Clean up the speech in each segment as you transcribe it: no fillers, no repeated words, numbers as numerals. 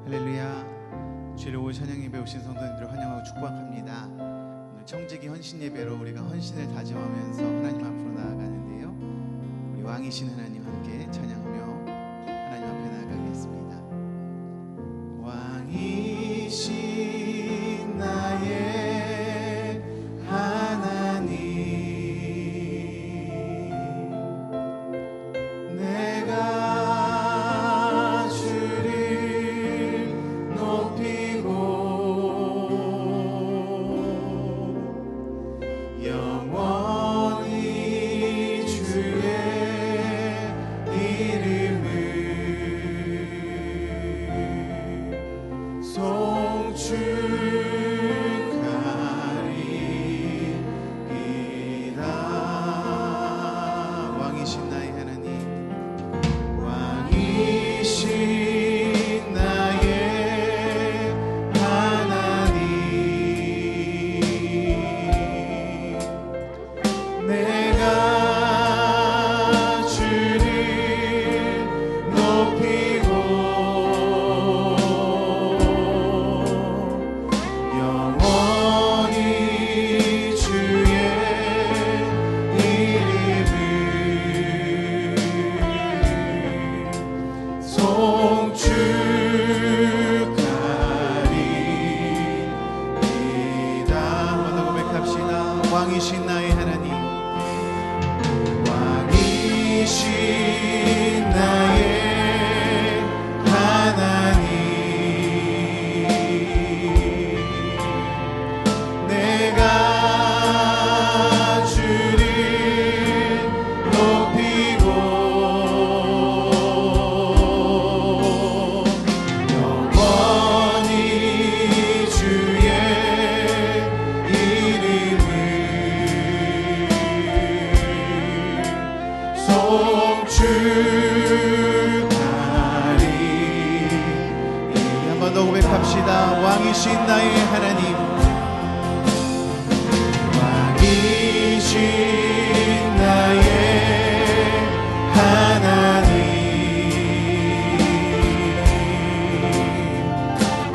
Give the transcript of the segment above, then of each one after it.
할렐루야. 주일 오후 찬양 예배 오신 성도님들을 환영하고 축복합니다. 오늘 청지기 헌신 예배로 우리가 헌신을 다짐하면서 하나님 앞으로 나아가는데요, 우리 왕이신 하나님 함께 찬양하며 하나님 앞에 나아가겠습니다. 왕이신 나의 하나님, 내가 주를 높이고 영원히 주의 이름을 송축하리이다. 왕이신 나의 하나님, 왕이신 나의 하나님, 내가 주를 높이고 영원히 주의 이름을 송축하리이다. 한번 더 고백합시다. 왕이신 나의 하나님, 왕이신 나의 하나님, 내가 주를 높이고 영원히 주의 이름을 송축하리. 한 번 더 고백합시다. 왕이신 나의 하나님, 왕이신 나의 하나님,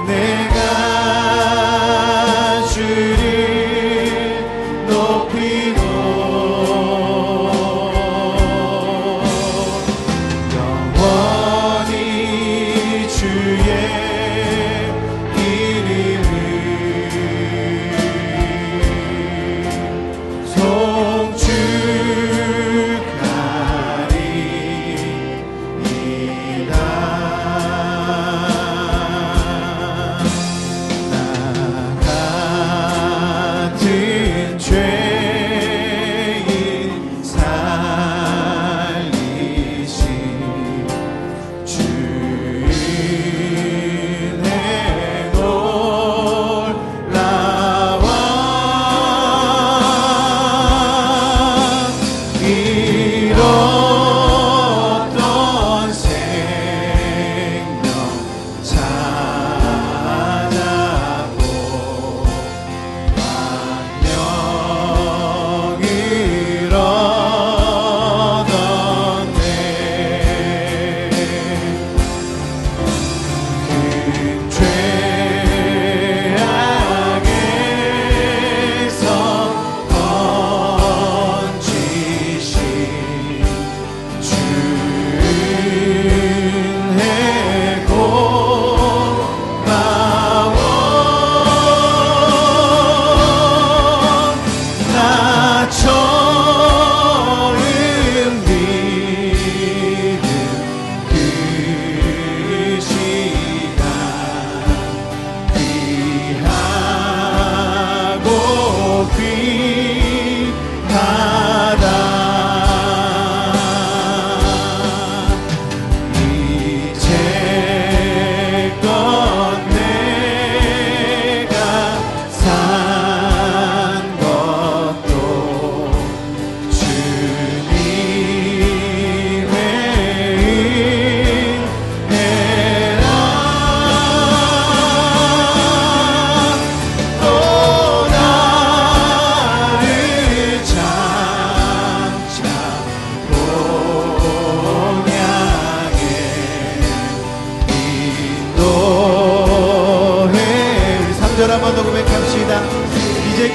내가 주를 높이고 영원히 주의 이름을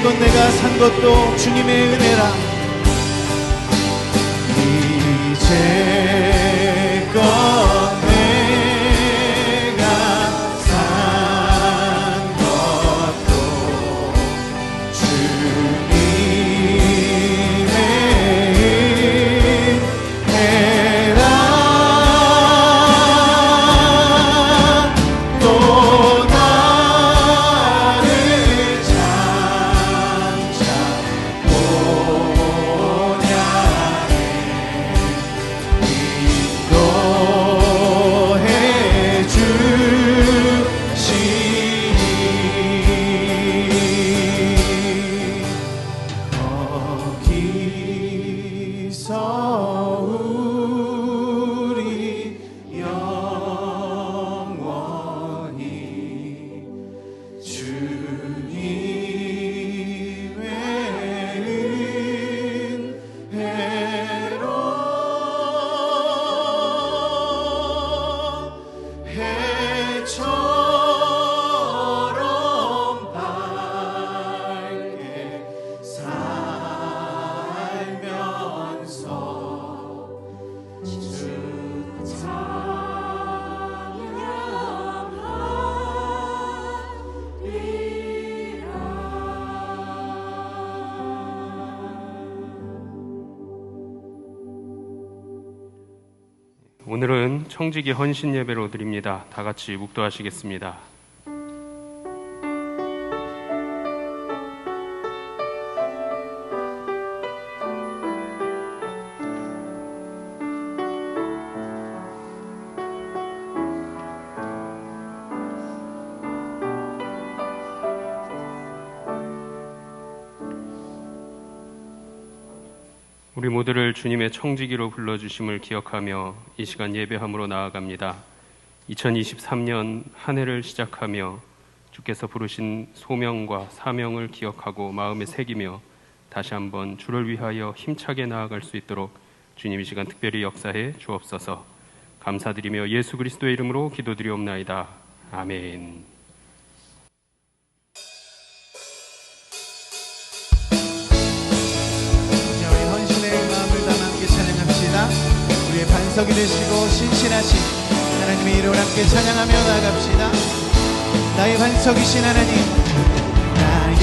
것 내가 산 것도 주님의 은혜라. 이제껏 내가 산 것도 주님의 은혜라. 또 나를 장차 본향에 인도해 주시니 거기서 우리 영원히 주님의 은혜로 해처럼 밝게 살면서 주 오늘은 청지기 헌신 예배로 드립니다. 다 같이 묵도하시겠습니다. 우리 모두를 주님의 청지기로 불러주심을 기억하며 이 시간 예배함으로 나아갑니다. 2023년 한 해를 시작하며 주께서 부르신 소명과 사명을 기억하고 마음에 새기며 다시 한번 주를 위하여 힘차게 나아갈 수 있도록 주님 이 시간 특별히 역사해 주옵소서. 감사드리며 예수 그리스도의 이름으로 기도드리옵나이다. 아멘. 우리의 반석이 되시고 신실하신 하나님의 이름을 함께 찬양하며 나아갑시다. 나의 반석이신 하나님, 나의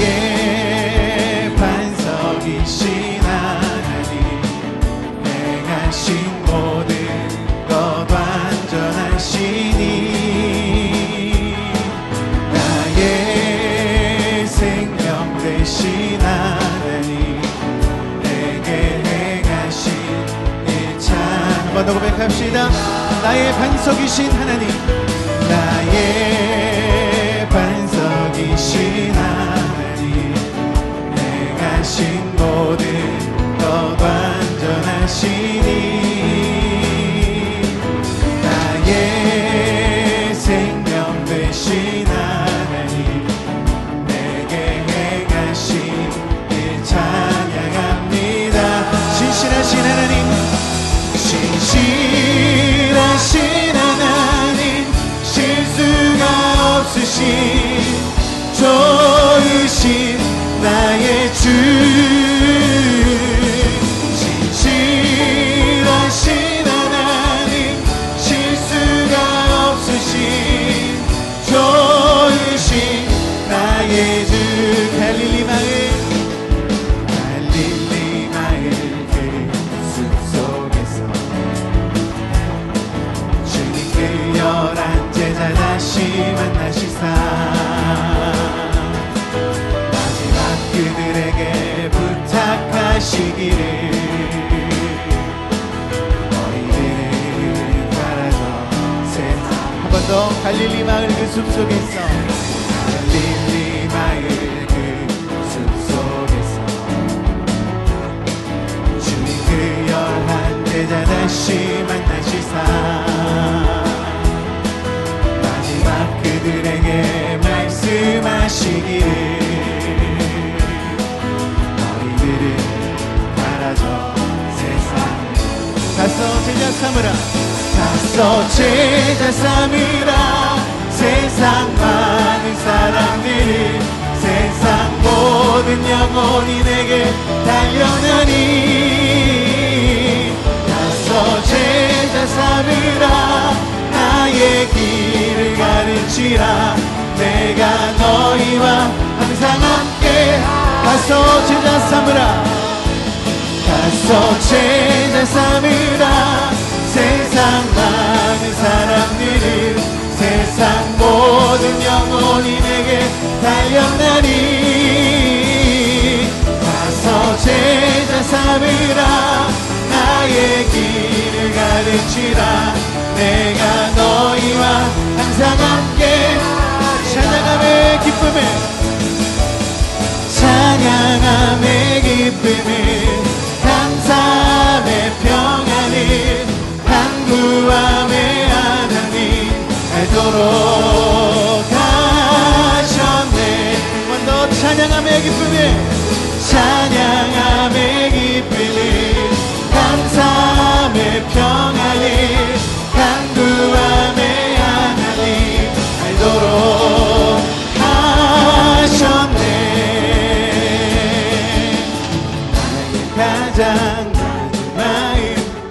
반석이신 하나님, 행하신 모든 것 완전하시니 나의 생명 되신 하나님, 내게 행하신 한 번 더 고백합시다. 나의 반석이신 하나님, 나의 반석이신 하나님, 행하신 모든 것 완전하시니 나의 생명 되신 하나님, 내게 행하신 일 찬양합니다. 신실하신 하나님, 신실하신 하나님, 실수가 없으신 좋으신 나의 주, 신실하신 하나님, 실수가 없으신 좋으신 나의 주. 갈릴리 마을, 갈릴리 마을 그 숲속에서 주님 그 열한 제자 다시 만나시사 마지막 그들에게 부탁하시기를 너희들은 가라져 세상. 한 번 더. 갈릴리 마을 그 숲속에서, 갈릴리 마을 그 숲속에서 주님 그 열한 제자 다시 만나시사 마지막 그들에게 말씀하시기를 너희들은 가라져 세상. 가서 제자 삼으라, 가서 제자 삼으라. 세상 많은 사람들은 세상 모든 모든 영혼이 내게 달려나니 가서 제자 삼으라 나의 길을 가르치라 내가 너희와 항상 함께 가서 제자 삼으라 가서 제자 삼으라 세상 많은 사람들은 세상 모든 영혼이 내게 달려나니 가서 제자 삼으라 나의 길을 가르치라 내가 너희와 항상 함께 찬양함의 기쁨을 찬양함의 기쁨을 감사함의 평안을 간구함의 하나님 알도록 하셨네 한 번 더 찬양함의 기쁨을 찬양함의 기쁨을 감사함의 평안을 간구함의 하나님 알도록 하셨네 나의 가장 낮은 마음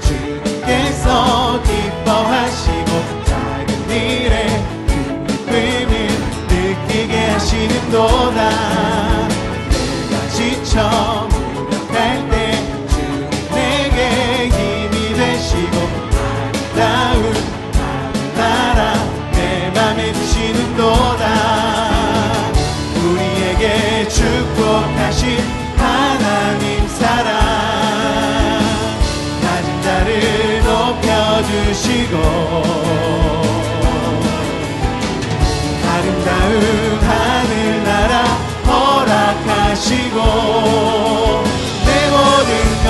주께서 기뻐하시고 작은 일에 큰 기쁨을 느끼게 하시는도다 내가 지쳐 무력할 때 주는 내게 힘이 되시고 아름다운 나라 내 맘에 드시는도다 우리에게 축복하신 하나님 사랑 낮은 자를 높여주시고 아름다운 하늘나라 허락하시고 내 모든 것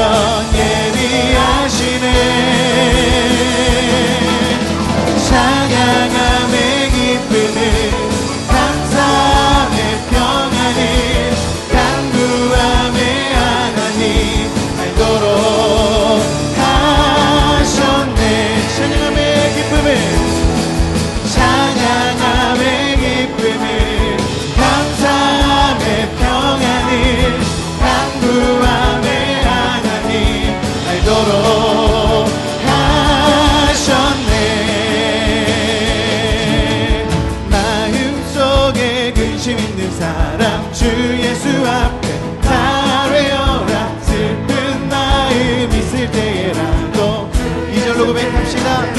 예비하시네 찬양함의 기쁨을 감사함의 평안을 간구함의 하나님 알도록 하셨네 찬양함의 기쁨을 찬양함의 기쁨을 감사함의 평안을 간구함의 하나님 알도록 하셨네 마음속에 근심 있는 사람 주 예수 앞에 달뢰어라 슬픈 마음 있을 때에라도 이절로 고백합시다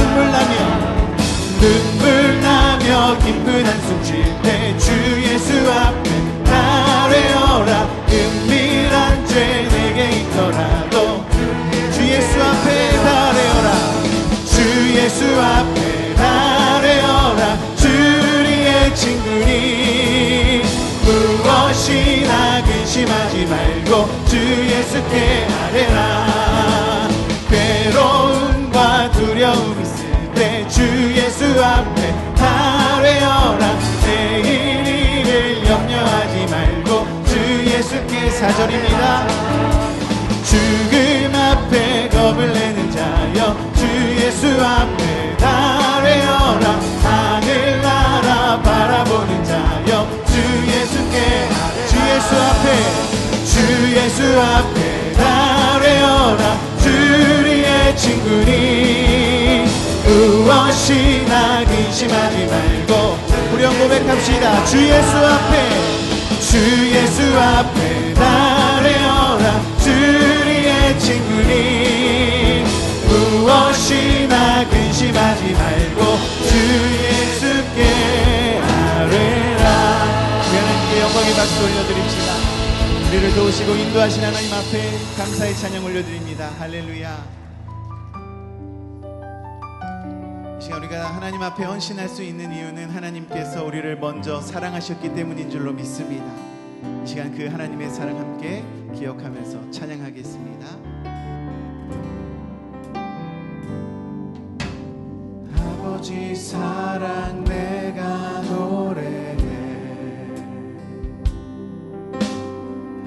눈물 나며 기쁜 한숨 쉴 때 주 예수 앞에 달뢰어라 은밀한 죄 내게 있더라도 주 예수 앞에 달뢰어라 주 예수 앞에 달뢰어라 주리의 친구니 무엇이나 근심하지 말고 주 예수께 아뢰라 괴로움과 두려움 있을 때 주 예수 앞에 달뢰어라 내일 일을 염려하지 말고 주 예수께 4절입니다 죽음 앞에 겁을 내는 자여 주 예수 앞에 달뢰어라 하늘나라 바라보는 자여 주 예수께 주 예수 앞에 달뢰어라 주리의 친구니 무엇이나 근심하지 말고 우리 고백합시다 주 예수 앞에 달뢰어라 주리의 친구니 무엇이나 근심하지 말고 주 예수께 아뢰라 우리 하나님께 영광의 박수 올려드립시다 우리를 도우시고 인도하신 하나님 앞에 감사의 찬양 올려드립니다 할렐루야 이 시간 우리가 하나님 앞에 헌신할 수 있는 이유는 하나님께서 우리를 먼저 사랑하셨기 때문인 줄로 믿습니다. 이 시간 그 하나님의 사랑 함께 기억하면서 찬양하겠습니다. 아버지 사랑 내가 노래해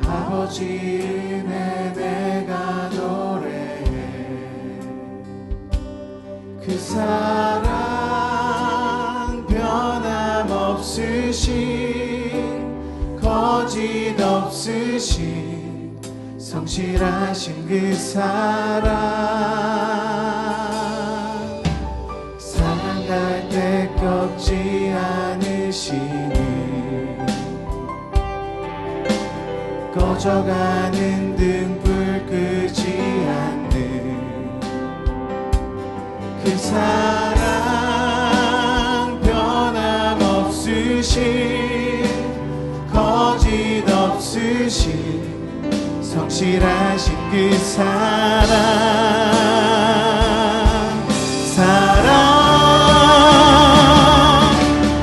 아버지 은혜 내가 노래해 그 사랑 변함없으신 거짓 없 없으신 성실하신 그 사랑, 상할 때 꺾지 않으시는, 꺼져가는 등불 끄지 않는 그 사랑, 변함없으신, 거짓 없으신 성실하신 그 사랑,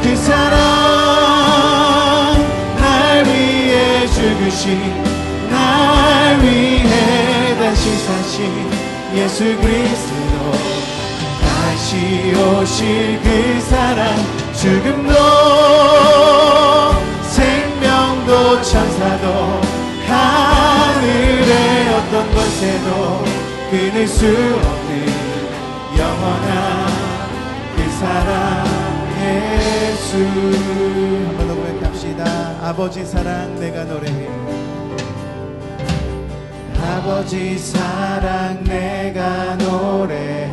그 사랑, 날 위해 죽으신, 날 위해 다시 사신 예수 그리스도, 다시 오실 그 사랑, 죽음도 생명도 천사도 하늘의 어떤 것에도 끊을 수 없는 영원한 그 사랑 예수. 한 번 더 고백합시다. 아버지 사랑 내가 노래해, 아버지 사랑 내가 노래해,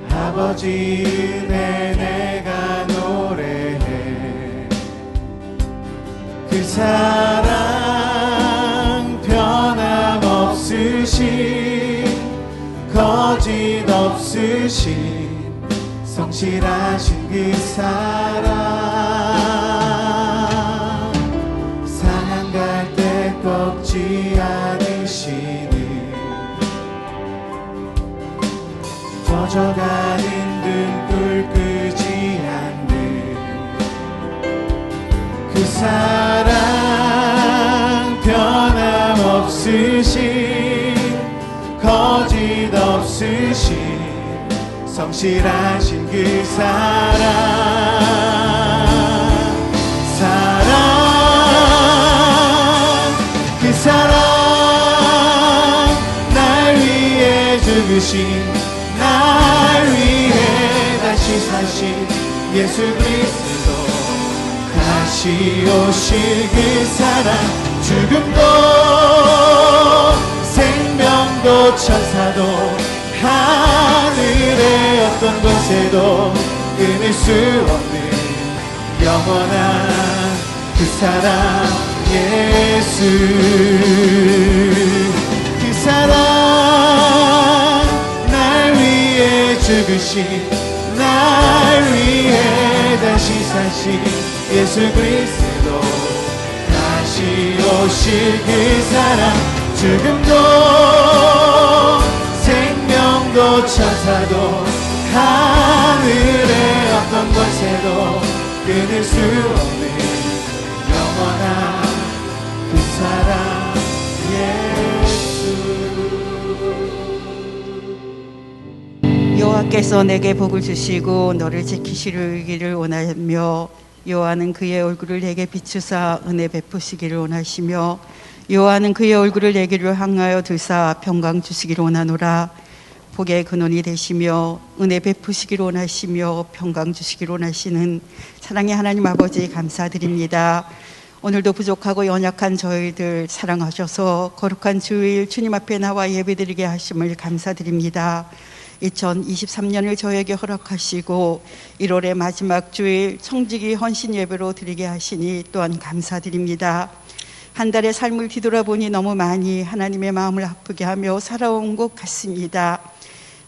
아버지 은혜 내가 노래해, 그 사랑 변함없으신, 거짓 없으신 성실하신 그 사랑, 상한 갈 때 꺾지 않으시는, 꺼져가는 등불 끄지 않는 그 사랑, 변함없으신, 거짓 없으신 성실하신 그 사랑, 그 사랑, 날 위해 죽으신, 날 위해 다시 사신 예수 그리스도, 다시 오실 그 사랑, 죽음도 생명도 천사도 하늘의 어떤 곳에도 끊을 수 없는 영원한 그 사랑 예수, 그 사랑, 날 위해 죽으신, 날 위해 다시 사신 예수 그리스도, 다시 오실 그 사랑, 죽음도 생명도 천사도 하늘의 어떤 곳에도 끊을 수 없는 영원한 그 사랑 예수. 여호와께서 내게 복을 주시고 너를 지키시기를 원하며, 여호와는 그의 얼굴을 내게 비추사 은혜 베푸시기를 원하시며, 여호와는 그의 얼굴을 내게로 향하여 들사 평강 주시기를 원하노라. 복의 근원이 되시며 은혜 베푸시기를 원하시며 평강 주시기를 원하시는 사랑의 하나님 아버지, 감사드립니다. 오늘도 부족하고 연약한 저희들 사랑하셔서 거룩한 주일 주님 앞에 나와 예배드리게 하심을 감사드립니다. 2023년을 저에게 허락하시고 1월의 마지막 주일 청지기 헌신 예배로 드리게 하시니 또한 감사드립니다. 한 달의 삶을 뒤돌아보니 너무 많이 하나님의 마음을 아프게 하며 살아온 것 같습니다.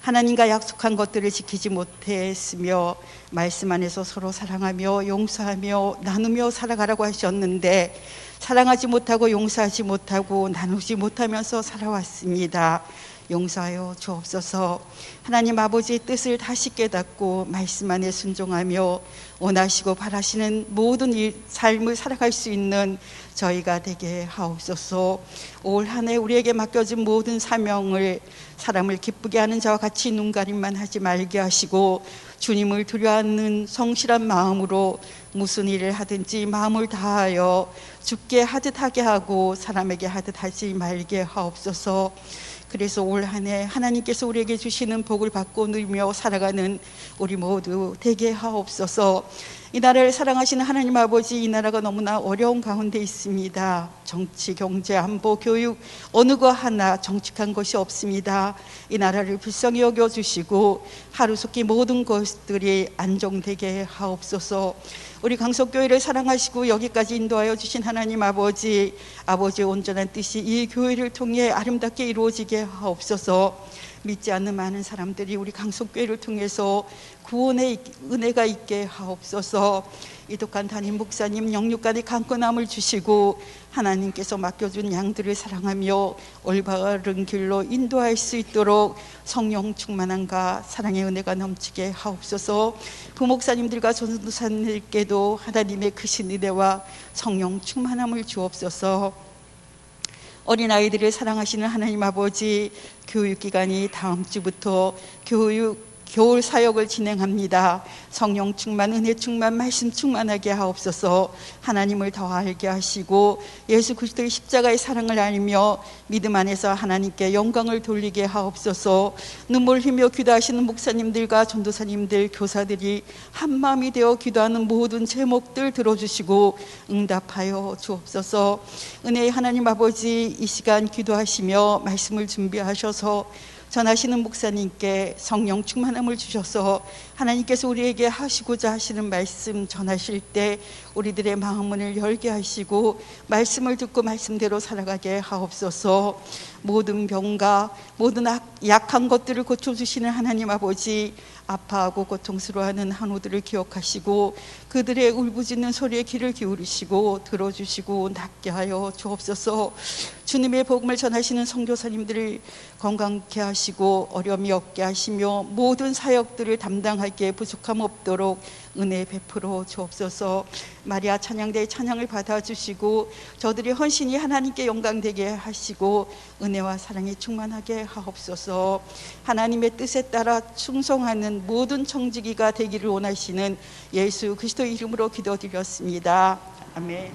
하나님과 약속한 것들을 지키지 못했으며 말씀 안에서 서로 사랑하며 용서하며 나누며 살아가라고 하셨는데, 사랑하지 못하고 용서하지 못하고 나누지 못하면서 살아왔습니다. 용서하여 주옵소서. 하나님 아버지의 뜻을 다시 깨닫고 말씀 안에 순종하며 원하시고 바라시는 모든 삶을 살아갈 수 있는 저희가 되게 하옵소서. 올 한 해 우리에게 맡겨진 모든 사명을 사람을 기쁘게 하는 자와 같이 눈가림만 하지 말게 하시고, 주님을 두려워하는 성실한 마음으로 무슨 일을 하든지 마음을 다하여 주께 하듯 하게 하고 사람에게 하듯 하지 말게 하옵소서. 그래서 올 한 해 하나님께서 우리에게 주시는 복을 받고 누리며 살아가는 우리 모두 되게 하옵소서. 이 나라를 사랑하시는 하나님 아버지, 이 나라가 너무나 어려운 가운데 있습니다. 정치, 경제, 안보, 교육 어느 거 하나 정직한 것이 없습니다. 이 나라를 불쌍히 여겨주시고 하루속히 모든 것들이 안정되게 하옵소서. 우리 강석교회를 사랑하시고 여기까지 인도하여 주신 하나님 아버지, 아버지의 온전한 뜻이 이 교회를 통해 아름답게 이루어지게 하옵소서. 믿지 않는 많은 사람들이 우리 강석교회를 통해서 구원의 은혜가 있게 하옵소서. 이독한 담임 목사님 영육간의 강건함을 주시고 하나님께서 맡겨준 양들을 사랑하며 올바른 길로 인도할 수 있도록 성령 충만함과 사랑의 은혜가 넘치게 하옵소서. 부목사님들과 전도사님들께도 하나님의 크신 은혜와 성령 충만함을 주옵소서. 어린아이들을 사랑하시는 하나님 아버지, 교육기관이 다음 주부터 겨울 사역을 진행합니다. 성령 충만, 은혜 충만, 말씀 충만하게 하옵소서. 하나님을 더 알게 하시고 예수 그리스도의 십자가의 사랑을 알며 믿음 안에서 하나님께 영광을 돌리게 하옵소서. 눈물 흘리며 기도하시는 목사님들과 전도사님들, 교사들이 한마음이 되어 기도하는 모든 제목들 들어주시고 응답하여 주옵소서. 은혜의 하나님 아버지, 이 시간 기도하시며 말씀을 준비하셔서 전하시는 목사님께 성령 충만함을 주셔서 하나님께서 우리에게 하시고자 하시는 말씀 전하실 때 우리들의 마음문을 열게 하시고 말씀을 듣고 말씀대로 살아가게 하옵소서. 모든 병과 모든 약한 것들을 고쳐주시는 하나님 아버지, 아파하고 고통스러워하는 한우들을 기억하시고 그들의 울부짖는 소리에 귀를 기울이시고 들어주시고 낫게 하여 주옵소서. 주님의 복음을 전하시는 선교사님들을 건강케 하시고 어려움이 없게 하시며 모든 사역들을 담당하기에 부족함 없도록 은혜 베풀어 주옵소서. 마리아 찬양대의 찬양을 받아주시고 저들의 헌신이 하나님께 영광되게 하시고 은혜와 사랑이 충만하게 하옵소서. 하나님의 뜻에 따라 충성하는 모든 청지기가 되기를 원하시는 예수 그리스도의 이름으로 기도드렸습니다. 아멘.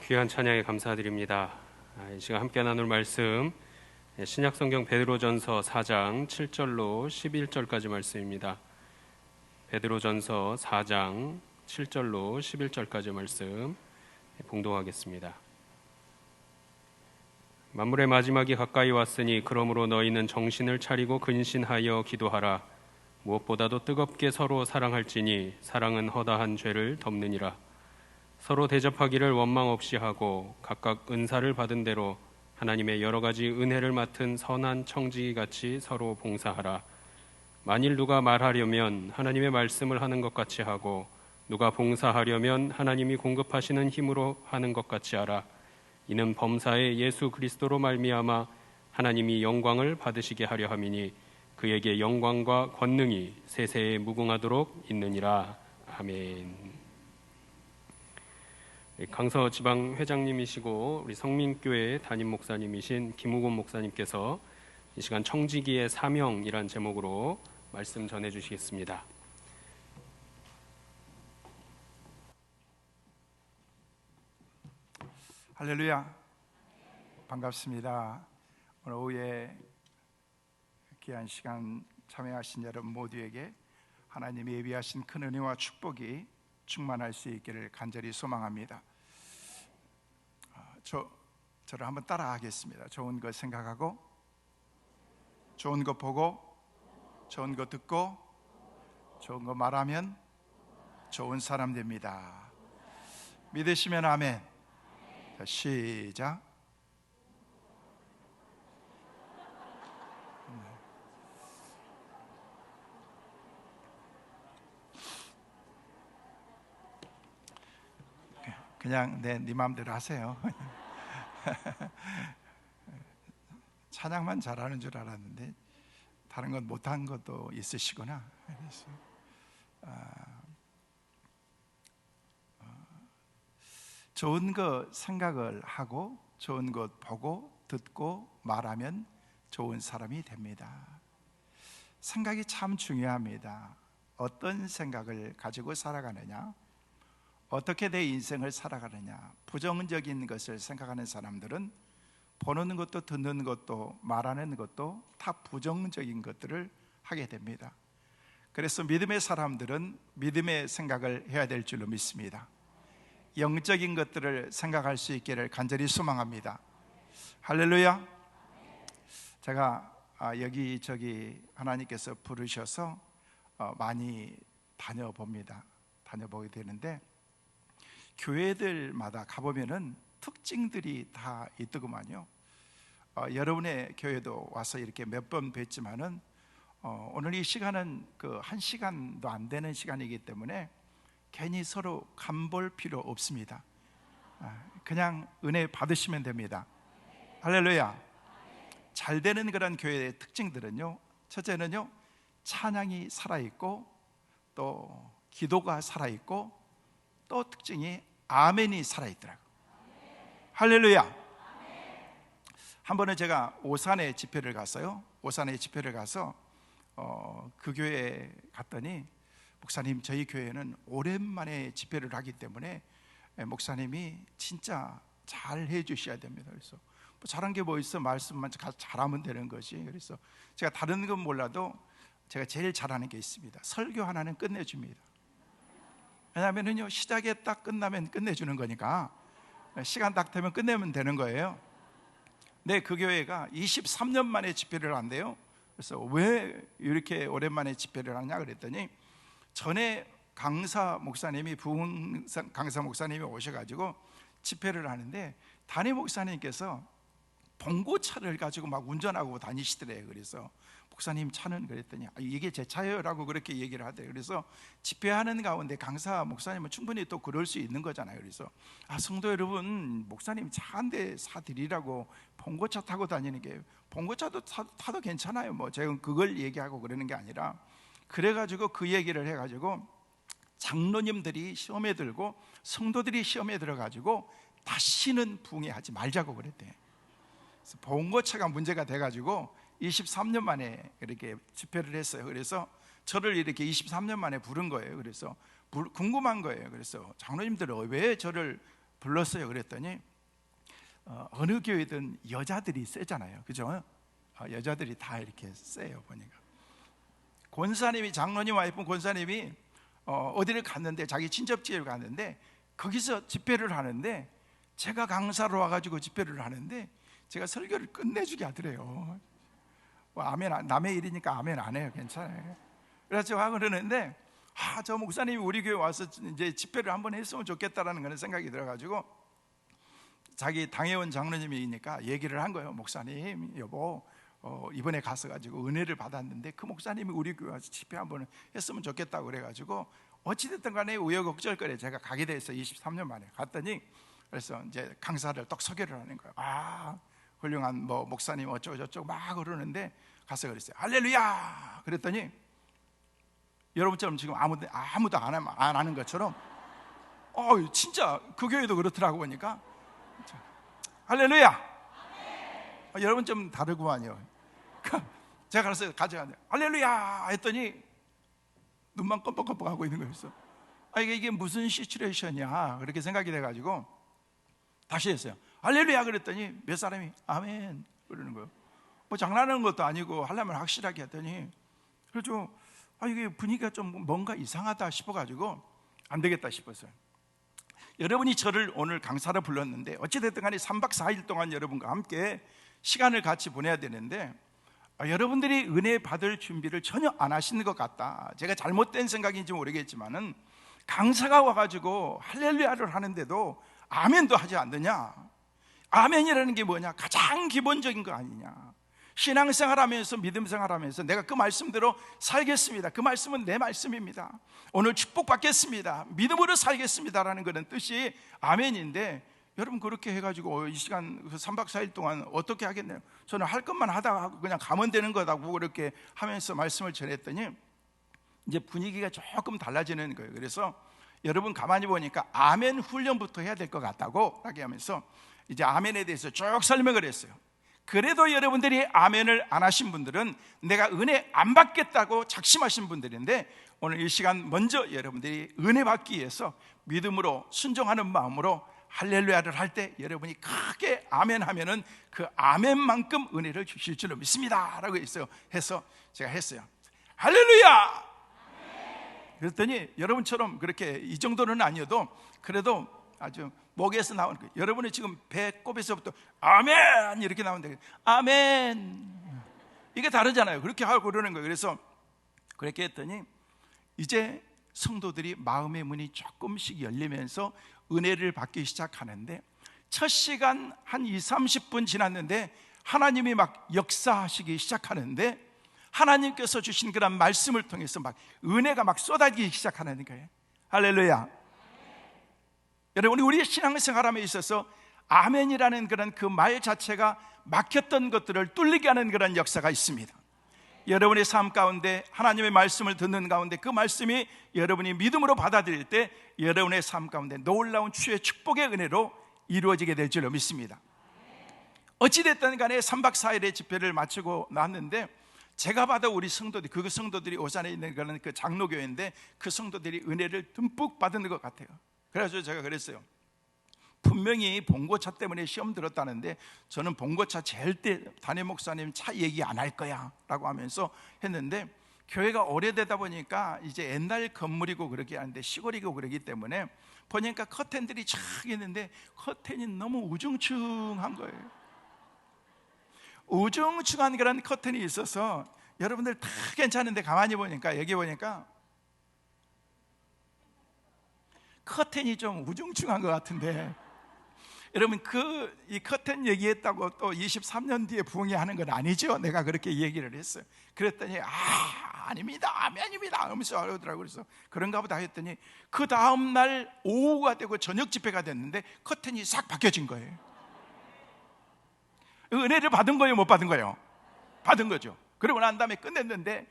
귀한 찬양에 감사드립니다. 이 시간 함께 나눌 말씀 신약성경 베드로전서 4장 7절로 11절까지 말씀입니다. 베드로전서 4장 7절로 11절까지 말씀 봉독하겠습니다. 만물의 마지막이 가까이 왔으니 그러므로 너희는 정신을 차리고 근신하여 기도하라. 무엇보다도 뜨겁게 서로 사랑할지니 사랑은 허다한 죄를 덮느니라. 서로 대접하기를 원망 없이 하고 각각 은사를 받은 대로 하나님의 여러 가지 은혜를 맡은 선한 청지기 같이 서로 봉사하라. 만일 누가 말하려면 하나님의 말씀을 하는 것 같이 하고 누가 봉사하려면 하나님이 공급하시는 힘으로 하는 것 같이 하라. 이는 범사에 예수 그리스도로 말미암아 하나님이 영광을 받으시게 하려 함이니 그에게 영광과 권능이 세세에 무궁하도록 있느니라. 아멘. 강서 지방 회장님이시고 우리 성민교회 담임 목사님이신 김우곤 목사님께서 이 시간 청지기의 사명이란 제목으로 말씀 전해 주시겠습니다. 할렐루야, 반갑습니다. 오늘 오후에 귀한 시간 참여하신 여러분 모두에게 하나님이 예비하신 큰 은혜와 축복이 충만할 수 있기를 간절히 소망합니다. 저를 한번 따라하겠습니다. 좋은 거 생각하고, 좋은 거 보고, 좋은 거 듣고, 좋은 거 말하면 좋은 사람 됩니다. 믿으시면 아멘. 자, 시작. 그냥 네 마음대로 하세요. 찬양만 잘하는 줄 알았는데 다른 건 못한 것도 있으시구나. 그래서 좋은 거 생각을 하고 좋은 것 보고 듣고 말하면 좋은 사람이 됩니다. 생각이 참 중요합니다. 어떤 생각을 가지고 살아가느냐, 어떻게 내 인생을 살아가느냐. 부정적인 것을 생각하는 사람들은 보는 것도 듣는 것도 말하는 것도 다 부정적인 것들을 하게 됩니다. 그래서 믿음의 사람들은 믿음의 생각을 해야 될 줄로 믿습니다. 영적인 것들을 생각할 수 있기를 간절히 소망합니다. 할렐루야. 제가 여기저기 하나님께서 부르셔서 많이 다녀보게 되는데 교회들마다 가보면은 특징들이 다 있더구만요. 여러분의 교회도 와서 이렇게 몇 번 뵀지만은 오늘 이 시간은 그 1시간도 안 되는 시간이기 때문에 괜히 서로 간볼 필요 없습니다. 그냥 은혜 받으시면 됩니다. 할렐루야. 잘 되는 그런 교회의 특징들은요, 첫째는요, 찬양이 살아있고 또 기도가 살아있고 또 특징이 아멘이 살아있더라고요. 할렐루야. 한 번은 제가 오산에 집회를 갔어요. 오산에 집회를 가서 그 교회에 갔더니 목사님, 저희 교회는 오랜만에 집회를 하기 때문에 목사님이 진짜 잘 해주셔야 됩니다. 그래서 뭐 잘한 게 뭐 있어, 말씀만 잘하면 되는 것이. 그래서 제가 다른 건 몰라도 제가 제일 잘하는 게 있습니다. 설교 하나는 끝내줍니다. 왜냐하면요, 시작에 딱 끝나면 끝내주는 거니까 시간 딱 되면 끝내면 되는 거예요. 근데 그 교회가 23년 만에 집회를 한대요. 그래서 왜 이렇게 오랜만에 집회를 하냐 그랬더니 전에 강사 목사님이 부흥 강사 목사님이 오셔가지고 집회를 하는데 담임 목사님께서 봉고차를 가지고 막 운전하고 다니시더래요. 그래서 목사님 차는, 그랬더니 이게 제 차예요라고 그렇게 얘기를 하대요. 그래서 집회하는 가운데 강사 목사님은 충분히 또 그럴 수 있는 거잖아요. 그래서 성도 여러분, 목사님 차 한 대 사드리라고 봉고차 타고 다니는 게, 봉고차도 타도 괜찮아요. 뭐 제가 그걸 얘기하고 그러는 게 아니라, 그래가지고 그 얘기를 해가지고 장로님들이 시험에 들고 성도들이 시험에 들어가지고 다시는 부흥회하지 말자고 그랬대요. 그래서 봉고차가 문제가 돼가지고 23년 만에 이렇게 집회를 했어요. 그래서 저를 이렇게 23년 만에 부른 거예요. 그래서 궁금한 거예요. 그래서 장로님들은 왜 저를 불렀어요. 그랬더니 어느 교회든 여자들이 세잖아요, 그죠? 여자들이 다 이렇게 세요. 보니까 권사님이, 장로님 와이프 권사님이 어디를 갔는데, 자기 친접지에 갔는데 거기서 집회를 하는데, 제가 강사로 와가지고 집회를 하는데 제가 설교를 끝내주게 하더래요. 아멘, 남의 일이니까 아멘 안 해요. 괜찮아요. 그래서 제가 그러는데 저 목사님이 우리 교회 와서 이제 집회를 한번 했으면 좋겠다라는 그런 생각이 들어가지고 자기 당회원 장로님이니까 얘기를 한 거예요. 목사님, 여보, 이번에 가서가지고 은혜를 받았는데 그 목사님이 우리 교회 와서 집회 한번 했으면 좋겠다고 그래가지고 어찌됐든 간에 우여곡절거리에 제가 가게 돼서 23년 만에 갔더니, 그래서 이제 강사를 딱 소개를 하는 거예요. 훌륭한 목사님 어쩌고 저쩌고 막 그러는데 가서 그랬어요. 할렐루야! 그랬더니 여러분처럼 지금 아무도 안 하는 것처럼 진짜 그 교회도 그렇더라고. 보니까 할렐루야! 여러분 좀 다르구만요. 제가 가서 가져가는데 할렐루야! 했더니 눈만 껌뻑껌뻑하고 있는 거였어. 이게 무슨 시츄레이션이야, 그렇게 생각이 돼가지고 다시 했어요. 할렐루야! 그랬더니 몇 사람이 아멘 그러는 거예요. 장난하는 것도 아니고 하려면 확실하게 했더니, 그래서 이게 분위기가 좀 뭔가 이상하다 싶어가지고 안 되겠다 싶었어요. 여러분이 저를 오늘 강사로 불렀는데 어찌됐든 간에 3박 4일 동안 여러분과 함께 시간을 같이 보내야 되는데 여러분들이 은혜 받을 준비를 전혀 안 하시는 것 같다. 제가 잘못된 생각인지 모르겠지만은 강사가 와가지고 할렐루야를 하는데도 아멘도 하지 않느냐. 아멘이라는 게 뭐냐? 가장 기본적인 거 아니냐. 신앙생활하면서, 믿음생활하면서 내가 그 말씀대로 살겠습니다, 그 말씀은 내 말씀입니다, 오늘 축복받겠습니다, 믿음으로 살겠습니다라는 그런 뜻이 아멘인데, 여러분 그렇게 해가지고 이 시간 3박 4일 동안 어떻게 하겠네요. 저는 할 것만 하다가 그냥 가면 되는 거다고 그렇게 하면서 말씀을 전했더니 이제 분위기가 조금 달라지는 거예요. 그래서 여러분 가만히 보니까 아멘 훈련부터 해야 될 것 같다고 하게 하면서 이제 아멘에 대해서 쭉 설명을 했어요. 그래도 여러분들이 아멘을 안 하신 분들은 내가 은혜 안 받겠다고 작심하신 분들인데, 오늘 이 시간 먼저 여러분들이 은혜 받기 위해서 믿음으로 순종하는 마음으로 할렐루야를 할 때 여러분이 크게 아멘 하면은 그 아멘만큼 은혜를 주실 줄로 믿습니다 라고 해서 제가 했어요. 할렐루야! 그랬더니 여러분처럼 그렇게 이 정도는 아니어도 그래도 아주 목에서 나오는 거예요. 여러분이 지금 배꼽에서부터 아멘 이렇게 나오는데 아멘 이게 다르잖아요. 그렇게 하고 그러는 거예요. 그래서 그렇게 했더니 이제 성도들이 마음의 문이 조금씩 열리면서 은혜를 받기 시작하는데, 첫 시간 한 20-30분 지났는데 하나님이 막 역사하시기 시작하는데, 하나님께서 주신 그런 말씀을 통해서 막 은혜가 막 쏟아지기 시작하는 거예요. 할렐루야. 여러분, 우리 신앙생활함에 있어서 아멘이라는 그런 그 말 자체가 막혔던 것들을 뚫리게 하는 그런 역사가 있습니다. 여러분의 삶 가운데 하나님의 말씀을 듣는 가운데 그 말씀이 여러분이 믿음으로 받아들일 때 여러분의 삶 가운데 놀라운 주의 축복의 은혜로 이루어지게 될 줄로 믿습니다. 어찌됐든 간에 3박 4일의 집회를 마치고 났는데, 제가 봐도 우리 성도들이, 그 성도들이 오산에 있는 그런 그 장로교회인데 그 성도들이 은혜를 듬뿍 받은 것 같아요. 그래서 제가 그랬어요. 분명히 봉고차 때문에 시험 들었다는데 저는 봉고차 절대 담임 목사님 차 얘기 안 할 거야 라고 하면서 했는데, 교회가 오래되다 보니까 이제 옛날 건물이고 그러게 하는데 시골이고 그러기 때문에 보니까 커튼들이 쫙 있는데 커튼이 너무 우중충한 거예요. 우중충한 그런 커튼이 있어서 여러분들 다 괜찮은데 가만히 보니까, 여기 보니까 커튼이 좀 우중충한 것 같은데, 여러분 이 커튼 얘기했다고 또 23년 뒤에 부흥회하는 건 아니죠. 내가 그렇게 얘기를 했어요. 그랬더니 아닙니다, 아멘입니다 하면서 하더라고요. 그래서 그런가 보다 했더니 그 다음날 오후가 되고 저녁 집회가 됐는데 커튼이 싹 바뀌어진 거예요. 은혜를 받은 거예요, 못 받은 거예요? 받은 거죠. 그러고 난 다음에 끝냈는데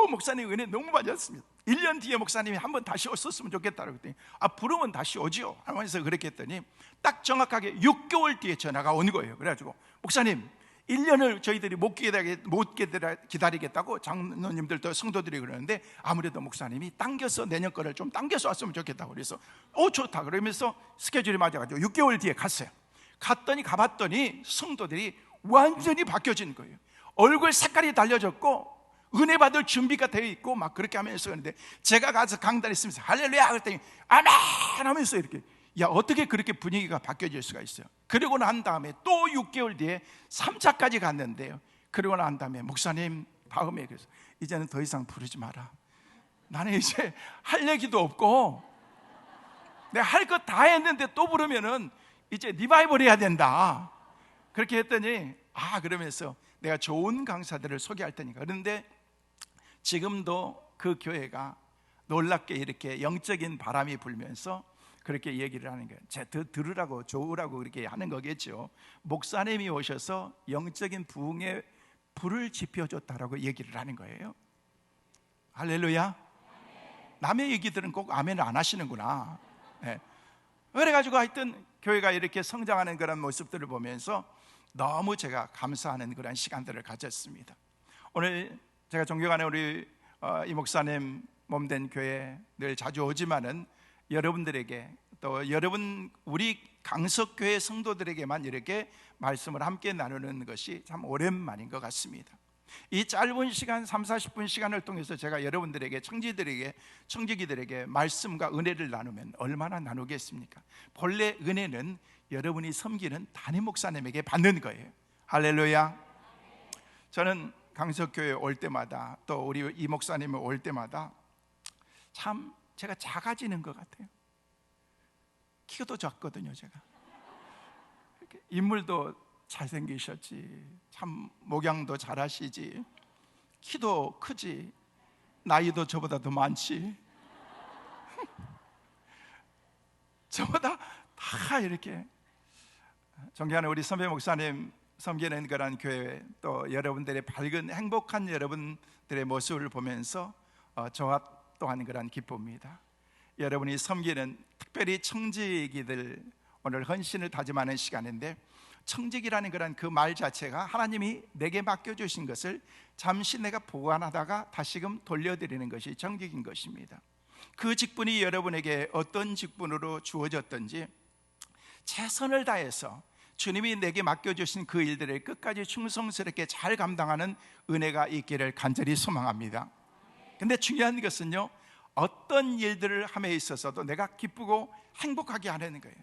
목사님 은혜 너무 받았습니다. 1년 뒤에 목사님이 한번 다시 오셨으면 좋겠다 그랬더니 부르면 다시 오지요 하면서 그렇게 했더니 딱 정확하게 6개월 뒤에 전화가 온 거예요. 그래가지고 목사님 1년을 저희들이 못 기다리겠다고 장로님들도 성도들이 그러는데, 아무래도 목사님이 당겨서 내년 거를 좀 당겨서 왔으면 좋겠다고 그래서 좋다 그러면서 스케줄이 맞아가지고 6개월 뒤에 갔어요. 가봤더니 성도들이 완전히 바뀌어진 거예요. 얼굴 색깔이 달라졌고 은혜 받을 준비가 되어 있고 막 그렇게 하면서. 그런데 제가 가서 강단에 있으면서 할렐루야 그랬더니 아멘 하면서 이렇게, 야, 어떻게 그렇게 분위기가 바뀌어질 수가 있어요? 그러고 난 다음에 또 6개월 뒤에 3차까지 갔는데요, 그러고 난 다음에 목사님 다음에 그래서 이제는 더 이상 부르지 마라. 나는 이제 할 얘기도 없고 내가 할 것 다 했는데 또 부르면은 이제 리바이벌 해야 된다. 그렇게 했더니 그러면서 내가 좋은 강사들을 소개할 테니까. 그런데 지금도 그 교회가 놀랍게 이렇게 영적인 바람이 불면서 그렇게 얘기를 하는 거예요. 들으라고 좋으라고 그렇게 하는 거겠죠. 목사님이 오셔서 영적인 부흥에 불을 지펴줬다라고 얘기를 하는 거예요. 할렐루야. 남의 얘기들은 꼭 아멘을 안 하시는구나. 네. 그래가지고 하여튼 교회가 이렇게 성장하는 그런 모습들을 보면서 너무 제가 감사하는 그런 시간들을 가졌습니다. 오늘 제가 존경하는 우리 이 목사님 몸된 교회 늘 자주 오지만은 여러분들에게 또 여러분 우리 강석교회 성도들에게만 이렇게 말씀을 함께 나누는 것이 참 오랜만인 것 같습니다. 이 짧은 시간 30-40분 시간을 통해서 제가 여러분들에게 청지기들에게 말씀과 은혜를 나누면 얼마나 나누겠습니까? 본래 은혜는 여러분이 섬기는 담임 목사님에게 받는 거예요. 할렐루야. 저는 강석교회 올 때마다 또 우리 이 목사님을 올 때마다 참 제가 작아지는 것 같아요. 키가 더 작거든요. 제가 인물도 잘생기셨지, 참 목양도 잘하시지, 키도 크지, 나이도 저보다 더 많지. 저보다 다 이렇게. 존경하는 우리 선배 목사님 섬기는 그런 교회, 또 여러분들의 밝은 행복한 여러분들의 모습을 보면서 저와 또한 그런 기쁨입니다. 여러분이 섬기는 특별히 청지기들, 오늘 헌신을 다짐하는 시간인데, 청지기라는 그런 그 말 자체가 하나님이 내게 맡겨주신 것을 잠시 내가 보관하다가 다시금 돌려드리는 것이 청지기인 것입니다. 그 직분이 여러분에게 어떤 직분으로 주어졌든지 최선을 다해서 주님이 내게 맡겨주신 그 일들을 끝까지 충성스럽게 잘 감당하는 은혜가 있기를 간절히 소망합니다. 근데 중요한 것은요, 어떤 일들을 함에 있어서도 내가 기쁘고 행복하게 하는 거예요.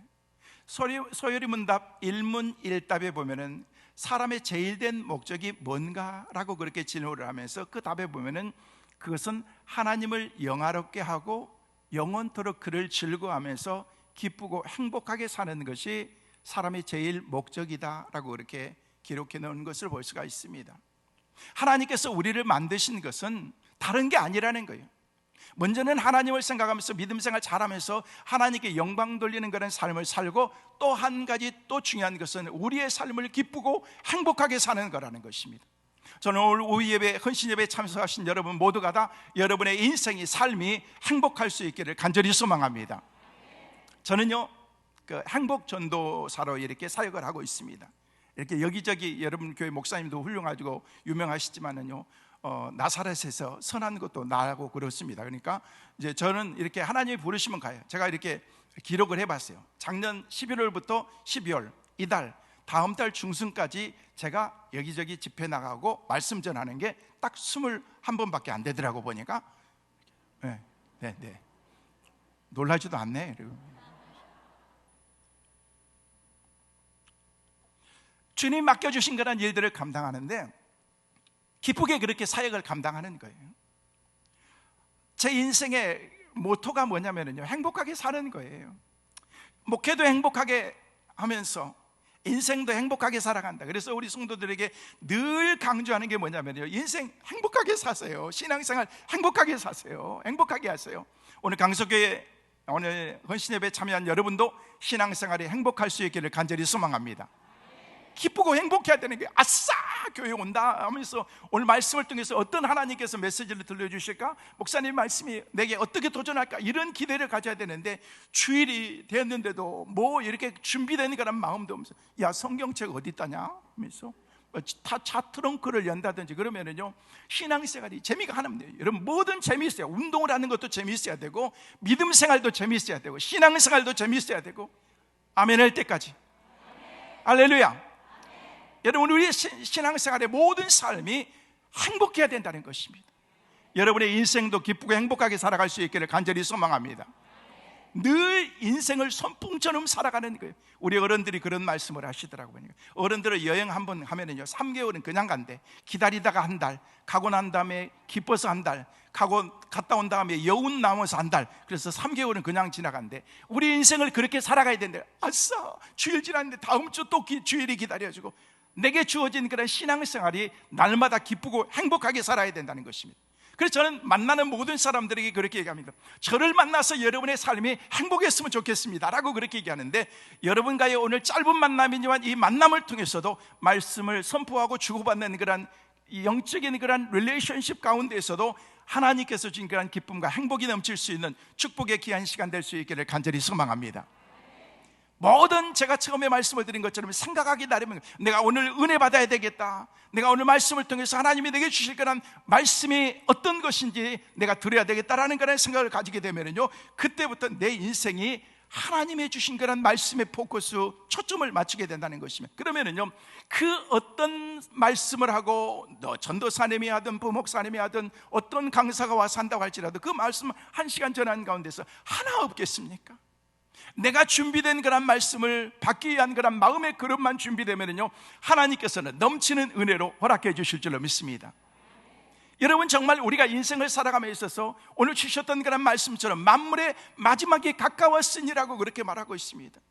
소요리 문답 1문1답에 보면은 사람의 제일된 목적이 뭔가라고 그렇게 질문을 하면서 그 답에 보면은 그것은 하나님을 영화롭게 하고 영원토록 그를 즐거워하면서 기쁘고 행복하게 사는 것이 사람의 제일 목적이다라고 그렇게 기록해 놓은 것을 볼 수가 있습니다. 하나님께서 우리를 만드신 것은 다른 게 아니라는 거예요. 먼저는 하나님을 생각하면서 믿음 생활 잘하면서 하나님께 영광 돌리는 그런 삶을 살고, 또 한 가지 또 중요한 것은 우리의 삶을 기쁘고 행복하게 사는 거라는 것입니다. 저는 오늘 오후 예배, 헌신 예배에 참석하신 여러분 모두가 다 여러분의 인생이, 삶이 행복할 수 있기를 간절히 소망합니다. 저는요, 그 행복 전도사로 이렇게 사역을 하고 있습니다. 이렇게 여기저기 여러분 교회 목사님도 훌륭하고 유명하시지만은요, 나사렛에서 선한 것도 나고 그렇습니다. 그러니까 이제 저는 이렇게 하나님이 부르시면 가요. 제가 이렇게 기록을 해봤어요. 작년 11월부터 12월 이달, 다음 달 중순까지 제가 여기저기 집회 나가고 말씀 전하는 게 딱 21번밖에 안 되더라고 보니까. 네. 놀라지도 않네. 주님 맡겨주신 그런 일들을 감당하는데 기쁘게 그렇게 사역을 감당하는 거예요. 제 인생의 모토가 뭐냐면요, 행복하게 사는 거예요. 목회도 행복하게 하면서 인생도 행복하게 살아간다. 그래서 우리 성도들에게 늘 강조하는 게 뭐냐면요, 인생 행복하게 사세요. 신앙생활 행복하게 사세요. 행복하게 하세요. 오늘 강석교회 오늘 헌신예배에 참여한 여러분도 신앙생활이 행복할 수 있기를 간절히 소망합니다. 기쁘고 행복해야 되는 게, 아싸 교회 온다 하면서 오늘 말씀을 통해서 어떤 하나님께서 메시지를 들려주실까, 목사님 말씀이 내게 어떻게 도전할까, 이런 기대를 가져야 되는데 주일이 되었는데도 뭐 이렇게 준비되는 거란 마음도 없으면서, 야 성경책 어디 있다냐 하면서 차 트렁크를 연다든지 그러면은요, 신앙생활이 재미가 하나 없네요. 여러분, 뭐든 재미있어요. 운동을 하는 것도 재미있어야 되고, 믿음 생활도 재미있어야 되고, 신앙생활도 재미있어야 되고, 아멘 할 때까지. 할렐루야. 여러분, 우리 신앙생활의 모든 삶이 행복해야 된다는 것입니다. 여러분의 인생도 기쁘고 행복하게 살아갈 수 있기를 간절히 소망합니다. 늘 인생을 선풍처럼 살아가는 거예요. 우리 어른들이 그런 말씀을 하시더라고요. 어른들은 여행 한번 하면은요, 3개월은 그냥 간대. 기다리다가 한 달, 가고 난 다음에 기뻐서 한 달, 갔다 온 다음에 여운 남아서 한 달. 그래서 3개월은 그냥 지나간대. 우리 인생을 그렇게 살아가야 된대. 아싸, 주일 지났는데 다음 주 또 주일이 기다려지고, 내게 주어진 그런 신앙생활이 날마다 기쁘고 행복하게 살아야 된다는 것입니다. 그래서 저는 만나는 모든 사람들에게 그렇게 얘기합니다. 저를 만나서 여러분의 삶이 행복했으면 좋겠습니다 라고 그렇게 얘기하는데, 여러분과의 오늘 짧은 만남이지만 이 만남을 통해서도 말씀을 선포하고 주고받는 그런 영적인 그런 릴레이션십 가운데에서도 하나님께서 주신 그런 기쁨과 행복이 넘칠 수 있는 축복의 귀한 시간 될 수 있기를 간절히 소망합니다. 뭐든 제가 처음에 말씀을 드린 것처럼 생각하기 나름은 내가 오늘 은혜 받아야 되겠다, 내가 오늘 말씀을 통해서 하나님이 내게 주실 그런 말씀이 어떤 것인지 내가 들어야 되겠다라는 그런 생각을 가지게 되면요, 그때부터 내 인생이 하나님의 주신 그런 말씀의 포커스, 초점을 맞추게 된다는 것입니다. 그러면은요, 그 어떤 말씀을 하고 전도사님이 하든 부목사님이 하든 어떤 강사가 와서 한다고 할지라도 그 말씀 1시간 전하는 가운데서 하나 없겠습니까? 내가 준비된 그런 말씀을 받기 위한 그런 마음의 그릇만 준비되면요, 하나님께서는 넘치는 은혜로 허락해 주실 줄로 믿습니다. 여러분, 정말 우리가 인생을 살아감에 있어서 오늘 주셨던 그런 말씀처럼 만물의 마지막에 가까웠으니라고 그렇게 말하고 있습니다.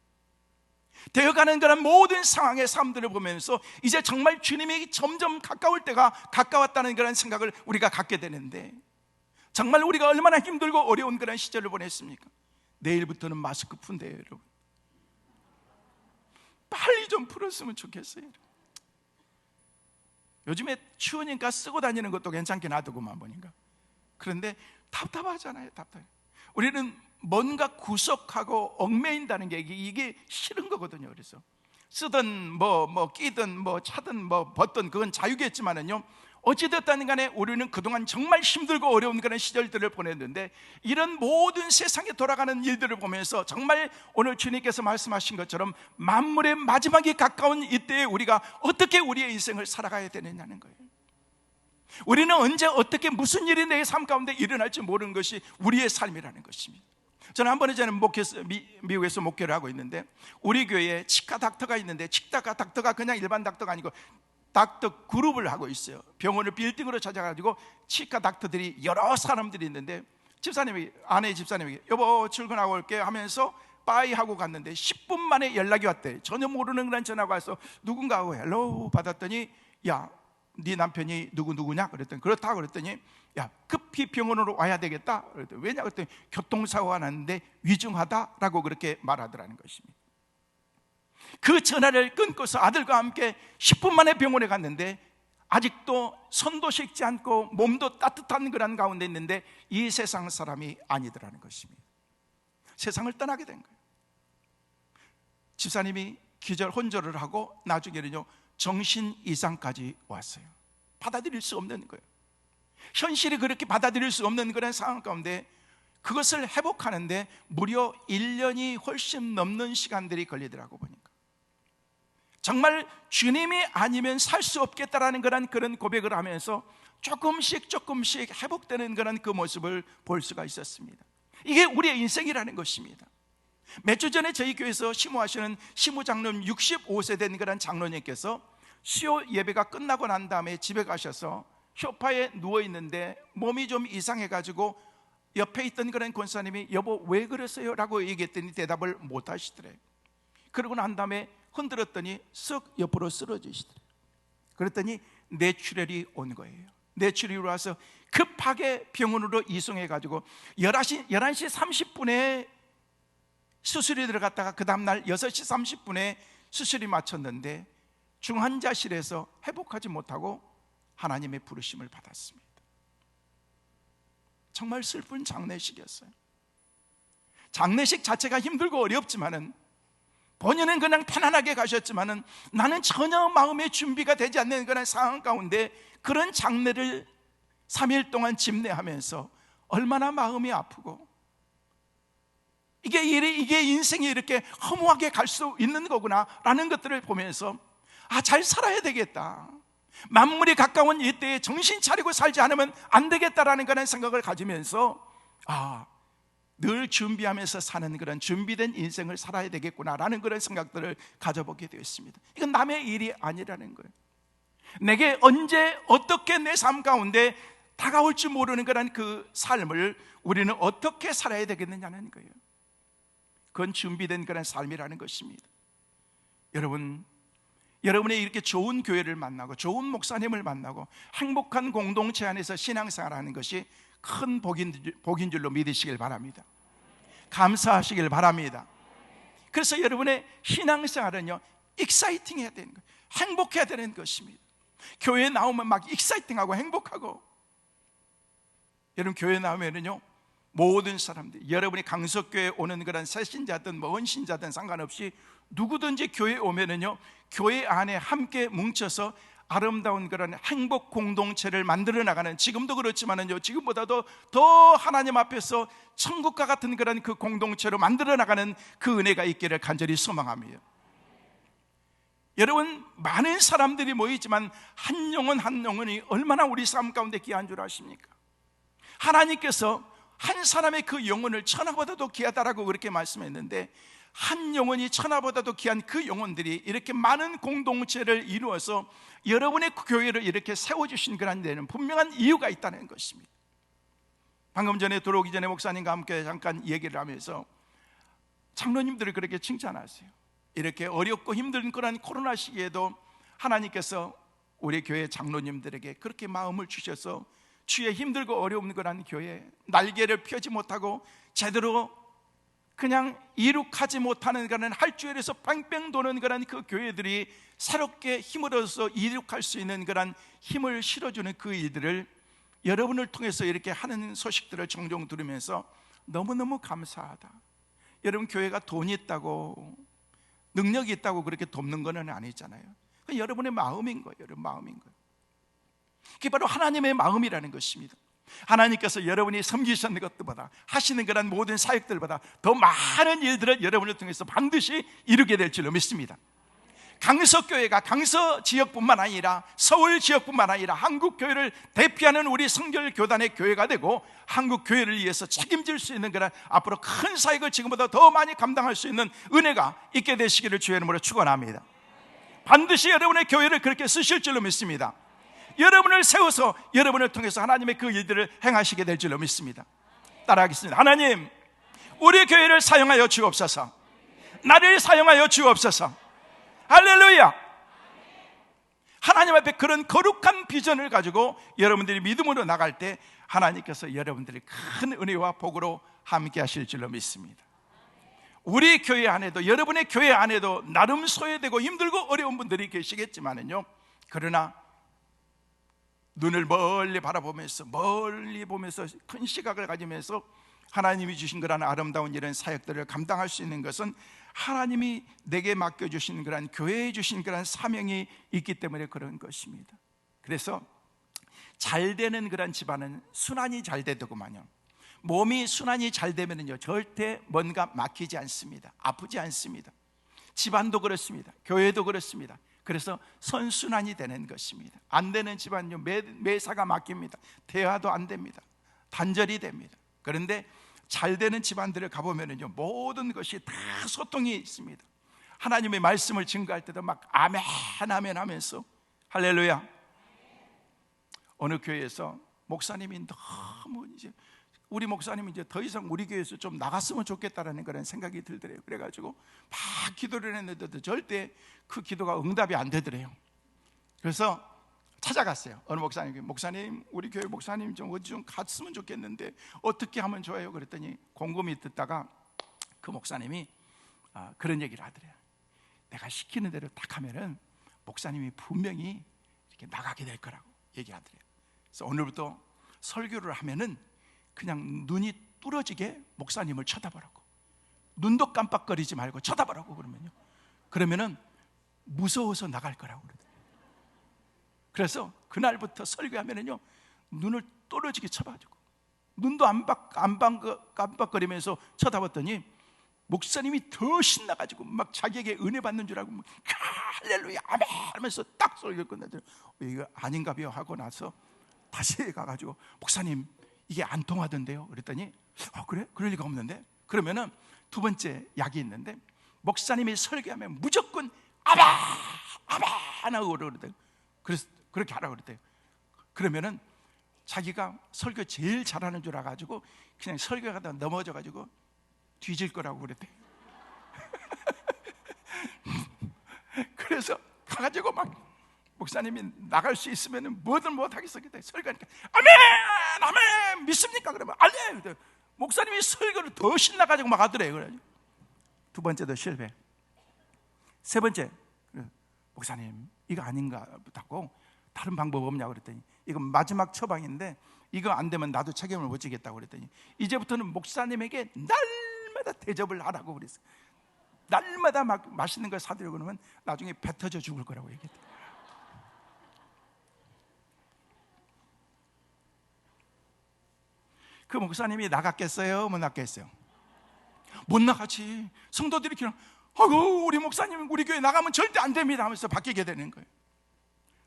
되어가는 그런 모든 상황의 삶들을 보면서 이제 정말 주님이 점점 가까울 때가 가까웠다는 그런 생각을 우리가 갖게 되는데, 정말 우리가 얼마나 힘들고 어려운 그런 시절을 보냈습니까? 내일부터는 마스크 푼대요, 여러분. 빨리 좀 풀었으면 좋겠어요. 요즘에 추우니까 쓰고 다니는 것도 괜찮게 놔두고만 보니까. 그런데 답답하잖아요, 답답해. 우리는 뭔가 구속하고 얽매인다는 게 이게 싫은 거거든요. 그래서 쓰든 끼든 차든 벗든 그건 자유겠지만은요, 어찌됐든 간에 우리는 그동안 정말 힘들고 어려운 그런 시절들을 보냈는데, 이런 모든 세상에 돌아가는 일들을 보면서 정말 오늘 주님께서 말씀하신 것처럼 만물의 마지막에 가까운 이때에 우리가 어떻게 우리의 인생을 살아가야 되느냐는 거예요. 우리는 언제 어떻게 무슨 일이 내 삶 가운데 일어날지 모르는 것이 우리의 삶이라는 것입니다. 저는 한 번에 미국에서 목회를 하고 있는데, 우리 교회에 치과 닥터가 있는데, 치과 닥터가 그냥 일반 닥터가 아니고 닥터 그룹을 하고 있어요. 병원을 빌딩으로 찾아가지고 치과 닥터들이 여러 사람들이 있는데, 아내 집사님이 여보 출근하고 올게 하면서 빠이 하고 갔는데 10분 만에 연락이 왔대. 전혀 모르는 그런 전화가 와서 누군가 하고 헬로 받았더니, 야, 네 남편이 누구냐? 그랬더니 그렇다 그랬더니, 야, 급히 병원으로 와야 되겠다. 그랬더니 왜냐? 그랬더니 교통사고가 났는데 위중하다라고 그렇게 말하더라는 것입니다. 그 전화를 끊고서 아들과 함께 10분 만에 병원에 갔는데 아직도 손도 식지 않고 몸도 따뜻한 그런 가운데 있는데 이 세상 사람이 아니더라는 것입니다. 세상을 떠나게 된 거예요. 집사님이 혼절을 하고 나중에는요, 정신 이상까지 왔어요. 받아들일 수 없는 거예요. 현실이 그렇게 받아들일 수 없는 그런 상황 가운데 그것을 회복하는데 무려 1년이 훨씬 넘는 시간들이 걸리더라고 보니까. 정말 주님이 아니면 살 수 없겠다라는 그런 고백을 하면서 조금씩 회복되는 그 모습을 볼 수가 있었습니다. 이게 우리의 인생이라는 것입니다. 몇 주 전에 저희 교회에서 시무하시는 시무장로님 65세 된 그런 장로님께서 수요 예배가 끝나고 난 다음에 집에 가셔서 소파에 누워있는데 몸이 좀 이상해가지고 옆에 있던 그런 권사님이 여보 왜 그러세요? 라고 얘기했더니 대답을 못 하시더래요. 그러고 난 다음에 흔들었더니 쓱 옆으로 쓰러지시더래요. 그랬더니 뇌출혈이 온 거예요. 뇌출혈이 와서 급하게 병원으로 이송해가지고 11시 30분에 수술이 들어갔다가 그 다음날 6시 30분에 수술이 마쳤는데 중환자실에서 회복하지 못하고 하나님의 부르심을 받았습니다. 정말 슬픈 장례식이었어요. 장례식 자체가 힘들고 어렵지만은 본인은 그냥 편안하게 가셨지만은 나는 전혀 마음의 준비가 되지 않는 그런 상황 가운데 그런 장례를 3일 동안 집례하면서 얼마나 마음이 아프고, 이게 인생이 이렇게 허무하게 갈 수 있는 거구나 라는 것들을 보면서 잘 살아야 되겠다, 만물이 가까운 이때에 정신 차리고 살지 않으면 안 되겠다라는 그런 생각을 가지면서 늘 준비하면서 사는 그런 준비된 인생을 살아야 되겠구나라는 그런 생각들을 가져보게 되었습니다. 이건 남의 일이 아니라는 거예요. 내게 언제 어떻게 내 삶 가운데 다가올지 모르는 그런 그 삶을 우리는 어떻게 살아야 되겠느냐는 거예요. 그건 준비된 그런 삶이라는 것입니다. 여러분의 이렇게 좋은 교회를 만나고 좋은 목사님을 만나고 행복한 공동체 안에서 신앙생활하는 것이 큰 복인 줄로 믿으시길 바랍니다. 감사하시길 바랍니다. 그래서 여러분의 신앙생활은요, 익사이팅 해야 되는 거예요. 행복해야 되는 것입니다. 교회에 나오면 막 익사이팅하고 행복하고, 여러분 교회 나오면은요, 모든 사람들, 여러분이 강석교회에 오는 그런 새신자든 헌신자든 상관없이 누구든지 교회에 오면은요, 교회 안에 함께 뭉쳐서 아름다운 그런 행복 공동체를 만들어 나가는, 지금도 그렇지만은요, 지금보다도 더 하나님 앞에서 천국과 같은 그런 그 공동체로 만들어 나가는 그 은혜가 있기를 간절히 소망합니다. 여러분, 많은 사람들이 모이지만 한 영혼 한 영혼이 얼마나 우리 삶 가운데 귀한 줄 아십니까? 하나님께서 한 사람의 그 영혼을 천하보다도 귀하다라고 그렇게 말씀했는데, 한 영혼이 천하보다도 귀한 그 영혼들이 이렇게 많은 공동체를 이루어서 여러분의 교회를 이렇게 세워주신 그런 데는 분명한 이유가 있다는 것입니다. 방금 전에 들어오기 전에 목사님과 함께 잠깐 얘기를 하면서 장로님들을 그렇게 칭찬하세요. 이렇게 어렵고 힘든 그런 코로나 시기에도 하나님께서 우리 교회 장로님들에게 그렇게 마음을 주셔서 주의 힘들고 어려운 그런 교회, 날개를 펴지 못하고 제대로 그냥 이룩하지 못하는 그런 할주일에서 뺑뺑 도는 그런 그 교회들이 새롭게 힘을 얻어서 이룩할 수 있는 그런 힘을 실어주는 그 일들을 여러분을 통해서 이렇게 하는 소식들을 종종 들으면서 너무너무 감사하다. 여러분, 교회가 돈이 있다고 능력이 있다고 그렇게 돕는 건 아니잖아요. 여러분의 마음인 거예요. 여러분 마음인 거예요. 그게 바로 하나님의 마음이라는 것입니다. 하나님께서 여러분이 섬기시는 것들보다, 하시는 그런 모든 사역들보다 더 많은 일들을 여러분을 통해서 반드시 이루게 될 줄로 믿습니다. 강서교회가 강서 지역뿐만 아니라 서울 지역뿐만 아니라 한국교회를 대표하는 우리 성결교단의 교회가 되고 한국교회를 위해서 책임질 수 있는 그런 앞으로 큰 사역을 지금보다 더 많이 감당할 수 있는 은혜가 있게 되시기를 주의 이름으로 축원합니다. 반드시 여러분의 교회를 그렇게 쓰실 줄로 믿습니다. 여러분을 세워서 여러분을 통해서 하나님의 그 일들을 행하시게 될 줄로 믿습니다. 따라하겠습니다. 하나님, 우리 교회를 사용하여 주옵소서. 나를 사용하여 주옵소서. 할렐루야. 하나님 앞에 그런 거룩한 비전을 가지고 여러분들이 믿음으로 나갈 때 하나님께서 여러분들이 큰 은혜와 복으로 함께 하실 줄로 믿습니다. 우리 교회 안에도, 여러분의 교회 안에도 나름 소외되고 힘들고 어려운 분들이 계시겠지만은요, 그러나 눈을 멀리 바라보면서, 멀리 보면서 큰 시각을 가지면서 하나님이 주신 그런 아름다운 이런 사역들을 감당할 수 있는 것은 하나님이 내게 맡겨주신 그런, 교회에 주신 그런 사명이 있기 때문에 그런 것입니다. 그래서 잘 되는 그런 집안은 순환이 잘 되더구만요. 몸이 순환이 잘 되면요, 절대 뭔가 막히지 않습니다. 아프지 않습니다. 집안도 그렇습니다. 교회도 그렇습니다. 그래서 선순환이 되는 것입니다. 안 되는 집안은요, 매사가 막힙니다. 대화도 안 됩니다. 단절이 됩니다. 그런데 잘 되는 집안들을 가보면요, 모든 것이 다 소통이 있습니다. 하나님의 말씀을 증거할 때도 막 아멘 아멘 하면서, 할렐루야. 어느 교회에서 목사님이 너무 이제, 우리 목사님이 이제 더 이상 우리 교회에서 좀 나갔으면 좋겠다라는 그런 생각이 들더래요. 그래가지고 막 기도를 했는데도 절대 그 기도가 응답이 안 되더래요. 그래서 찾아갔어요. 어느 목사님, 목사님, 우리 교회 목사님 좀 어디 좀 갔으면 좋겠는데 어떻게 하면 좋아요? 그랬더니 곰곰이 듣다가 그 목사님이 그런 얘기를 하더래요. 내가 시키는 대로 딱 하면은 목사님이 분명히 이렇게 나가게 될 거라고 얘기하더래요. 그래서 오늘부터 설교를 하면은 그냥 눈이 뚫어지게 목사님을 쳐다보라고, 눈도 깜빡거리지 말고 쳐다보라고. 그러면요, 그러면은 무서워서 나갈 거라고 그러더라고요. 그래서 그날부터 설교하면은요 눈을 떨어지게 쳐가지고 눈도 안 깜빡거리면서 쳐다봤더니 목사님이 더 신나가지고 막 자기에게 은혜 받는 줄 알고 할렐루야 아멘 하면서 딱 설교 끝내더니 이거 아닌가 봐요 하고 나서 다시 가가지고 목사님 이게 안 통하던데요 그랬더니 그래? 그럴 리가 없는데. 그러면은 두 번째 약이 있는데 목사님이 설교하면 무조건 아멘 아멘 하고 그러더래요. 그래서 그렇게 하라고 그랬대요. 그러면은 자기가 설교 제일 잘하는 줄 알아가지고 그냥 설교하다가 넘어져가지고 뒤질 거라고 그랬대요. 그래서 가가지고 막 목사님이 나갈 수 있으면 뭐든 못하겠어 그때 설교하니까 아멘 아멘 믿습니까? 그러면 아멘. 목사님이 설교를 더 신나가지고 막 하더래요. 그래가지고 두 번째도 실패. 세 번째 목사님 이거 아닌가 하고 다른 방법 없냐고 그랬더니 이건 마지막 처방인데 이거 안 되면 나도 책임을 못 지겠다고 그랬더니 이제부터는 목사님에게 날마다 대접을 하라고 그랬어요. 날마다 막 맛있는 걸 사드리고 그러면 나중에 배 터져 죽을 거라고 얘기했대요. 그 목사님이 나갔겠어요? 못 나갔겠어요? 못 나가지. 성도들이 그냥 아이고 우리 목사님 우리 교회 나가면 절대 안 됩니다 하면서 바뀌게 되는 거예요.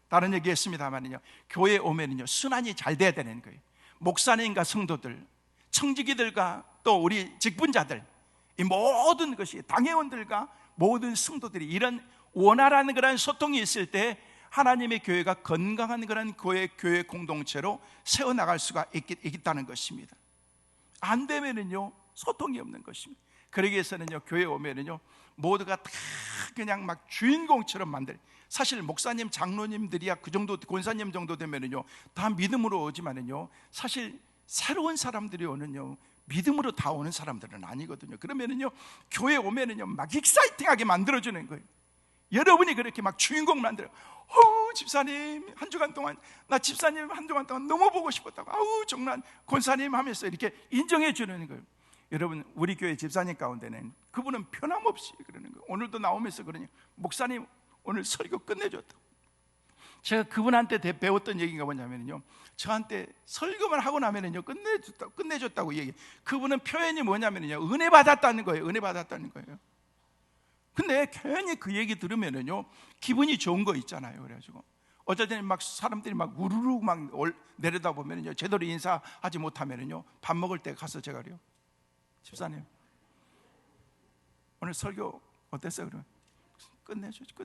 다른 얘기 했습니다만요 교회에 오면은요 순환이 잘 돼야 되는 거예요. 목사님과 성도들, 청지기들과 또 우리 직분자들, 이 모든 것이 당회원들과 모든 성도들이 이런 원활한 그런 소통이 있을 때 하나님의 교회가 건강한 그런 교회 공동체로 세워나갈 수가 있다는 것입니다. 안 되면은요 소통이 없는 것입니다. 그러기 위해서는요 교회에 오면은요 모두가 다 그냥 막 주인공처럼 만들. 사실 목사님, 장로님들이야 그 정도 권사님 정도 되면은요 다 믿음으로 오지만은요 사실 새로운 사람들이 오는요 믿음으로 다 오는 사람들은 아니거든요. 그러면은요 교회 오면은요 막 익사이팅하게 만들어주는 거예요. 여러분이 그렇게 막 주인공 만들어. 집사님 한 주간 동안 나 집사님 한 주간 동안 너무 보고 싶었다고. 정말 권사님 하면서 이렇게 인정해 주는 거예요. 여러분 우리 교회 집사님 가운데는 그분은 변함없이 그러는 거예요. 오늘도 나오면서 그러니 목사님 오늘 설교 끝내줬다. 제가 그분한테 배웠던 얘기가 뭐냐면요 저한테 설교만 하고 나면은요 끝내줬다고 얘기. 그분은 표현이 뭐냐면요 은혜 받았다는 거예요. 은혜 받았다는 거예요. 근데 괜히 그 얘기 들으면은요 기분이 좋은 거 있잖아요. 그래가지고 어쩔 때는 막 사람들이 막 우르르 막 내려다 보면은요 제대로 인사하지 못하면은요 밥 먹을 때 가서 제가 그래요. 집사님 오늘 설교 어땠어요? 그러면 끝내주죠.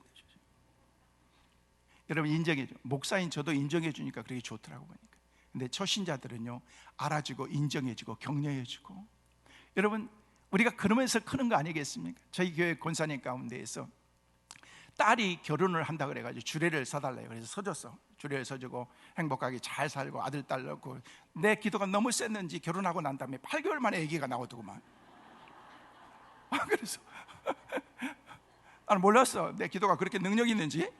여러분 인정해줘. 목사인 저도 인정해 주니까 그렇게 좋더라고 보니까. 근데 초신자들은요 알아주고 인정해주고 격려해주고. 여러분 우리가 그러면서 크는 거 아니겠습니까? 저희 교회 권사님 가운데에서 딸이 결혼을 한다 그래가지고 주례를 사달래요. 그래서 서줬어. 주례를 서주고 행복하게 잘 살고 아들 딸 낳고. 내 기도가 너무 셌는지 결혼하고 난 다음에 8개월 만에 아기가 나오더구만. 그래서 나는 몰랐어. 내 기도가 그렇게 능력이 있는지.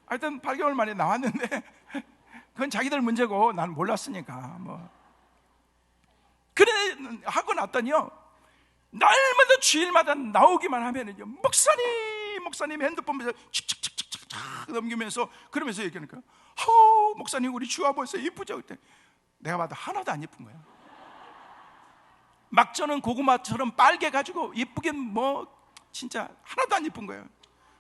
하여튼 8개월 만에 나왔는데 그건 자기들 문제고 난 몰랐으니까 뭐. 그래 하고 났더니요 날마다 주일마다 나오기만 하면은요 목사님 핸드폰 보면서 칙칙칙칙칙 넘기면서 그러면서 얘기하니까 목사님 우리 주아버서 이쁘죠? 그때 내가 봐도 하나도 안 이쁜 거야. 막 저는 고구마처럼 빨개 가지고 이쁘게 뭐 진짜 하나도 안 이쁜 거예요.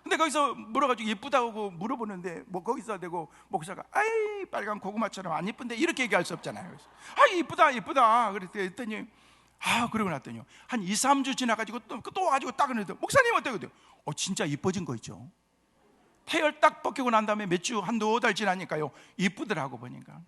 근데 거기서 물어가지고 예쁘다고 물어보는데 뭐 거기서 대고 목사가 아이 빨간 고구마처럼 안 이쁜데 이렇게 얘기할 수 없잖아요. 그래서 이쁘다 그랬더니 그러고 났더니요 한 2, 3주 지나가지고 또 가지고 딱 그랬더니 목사님 어때요? 진짜 이뻐진 거 있죠. 태열 딱 벗기고 난 다음에 몇 주 한두 달 지나니까요 이쁘더라고 보니까.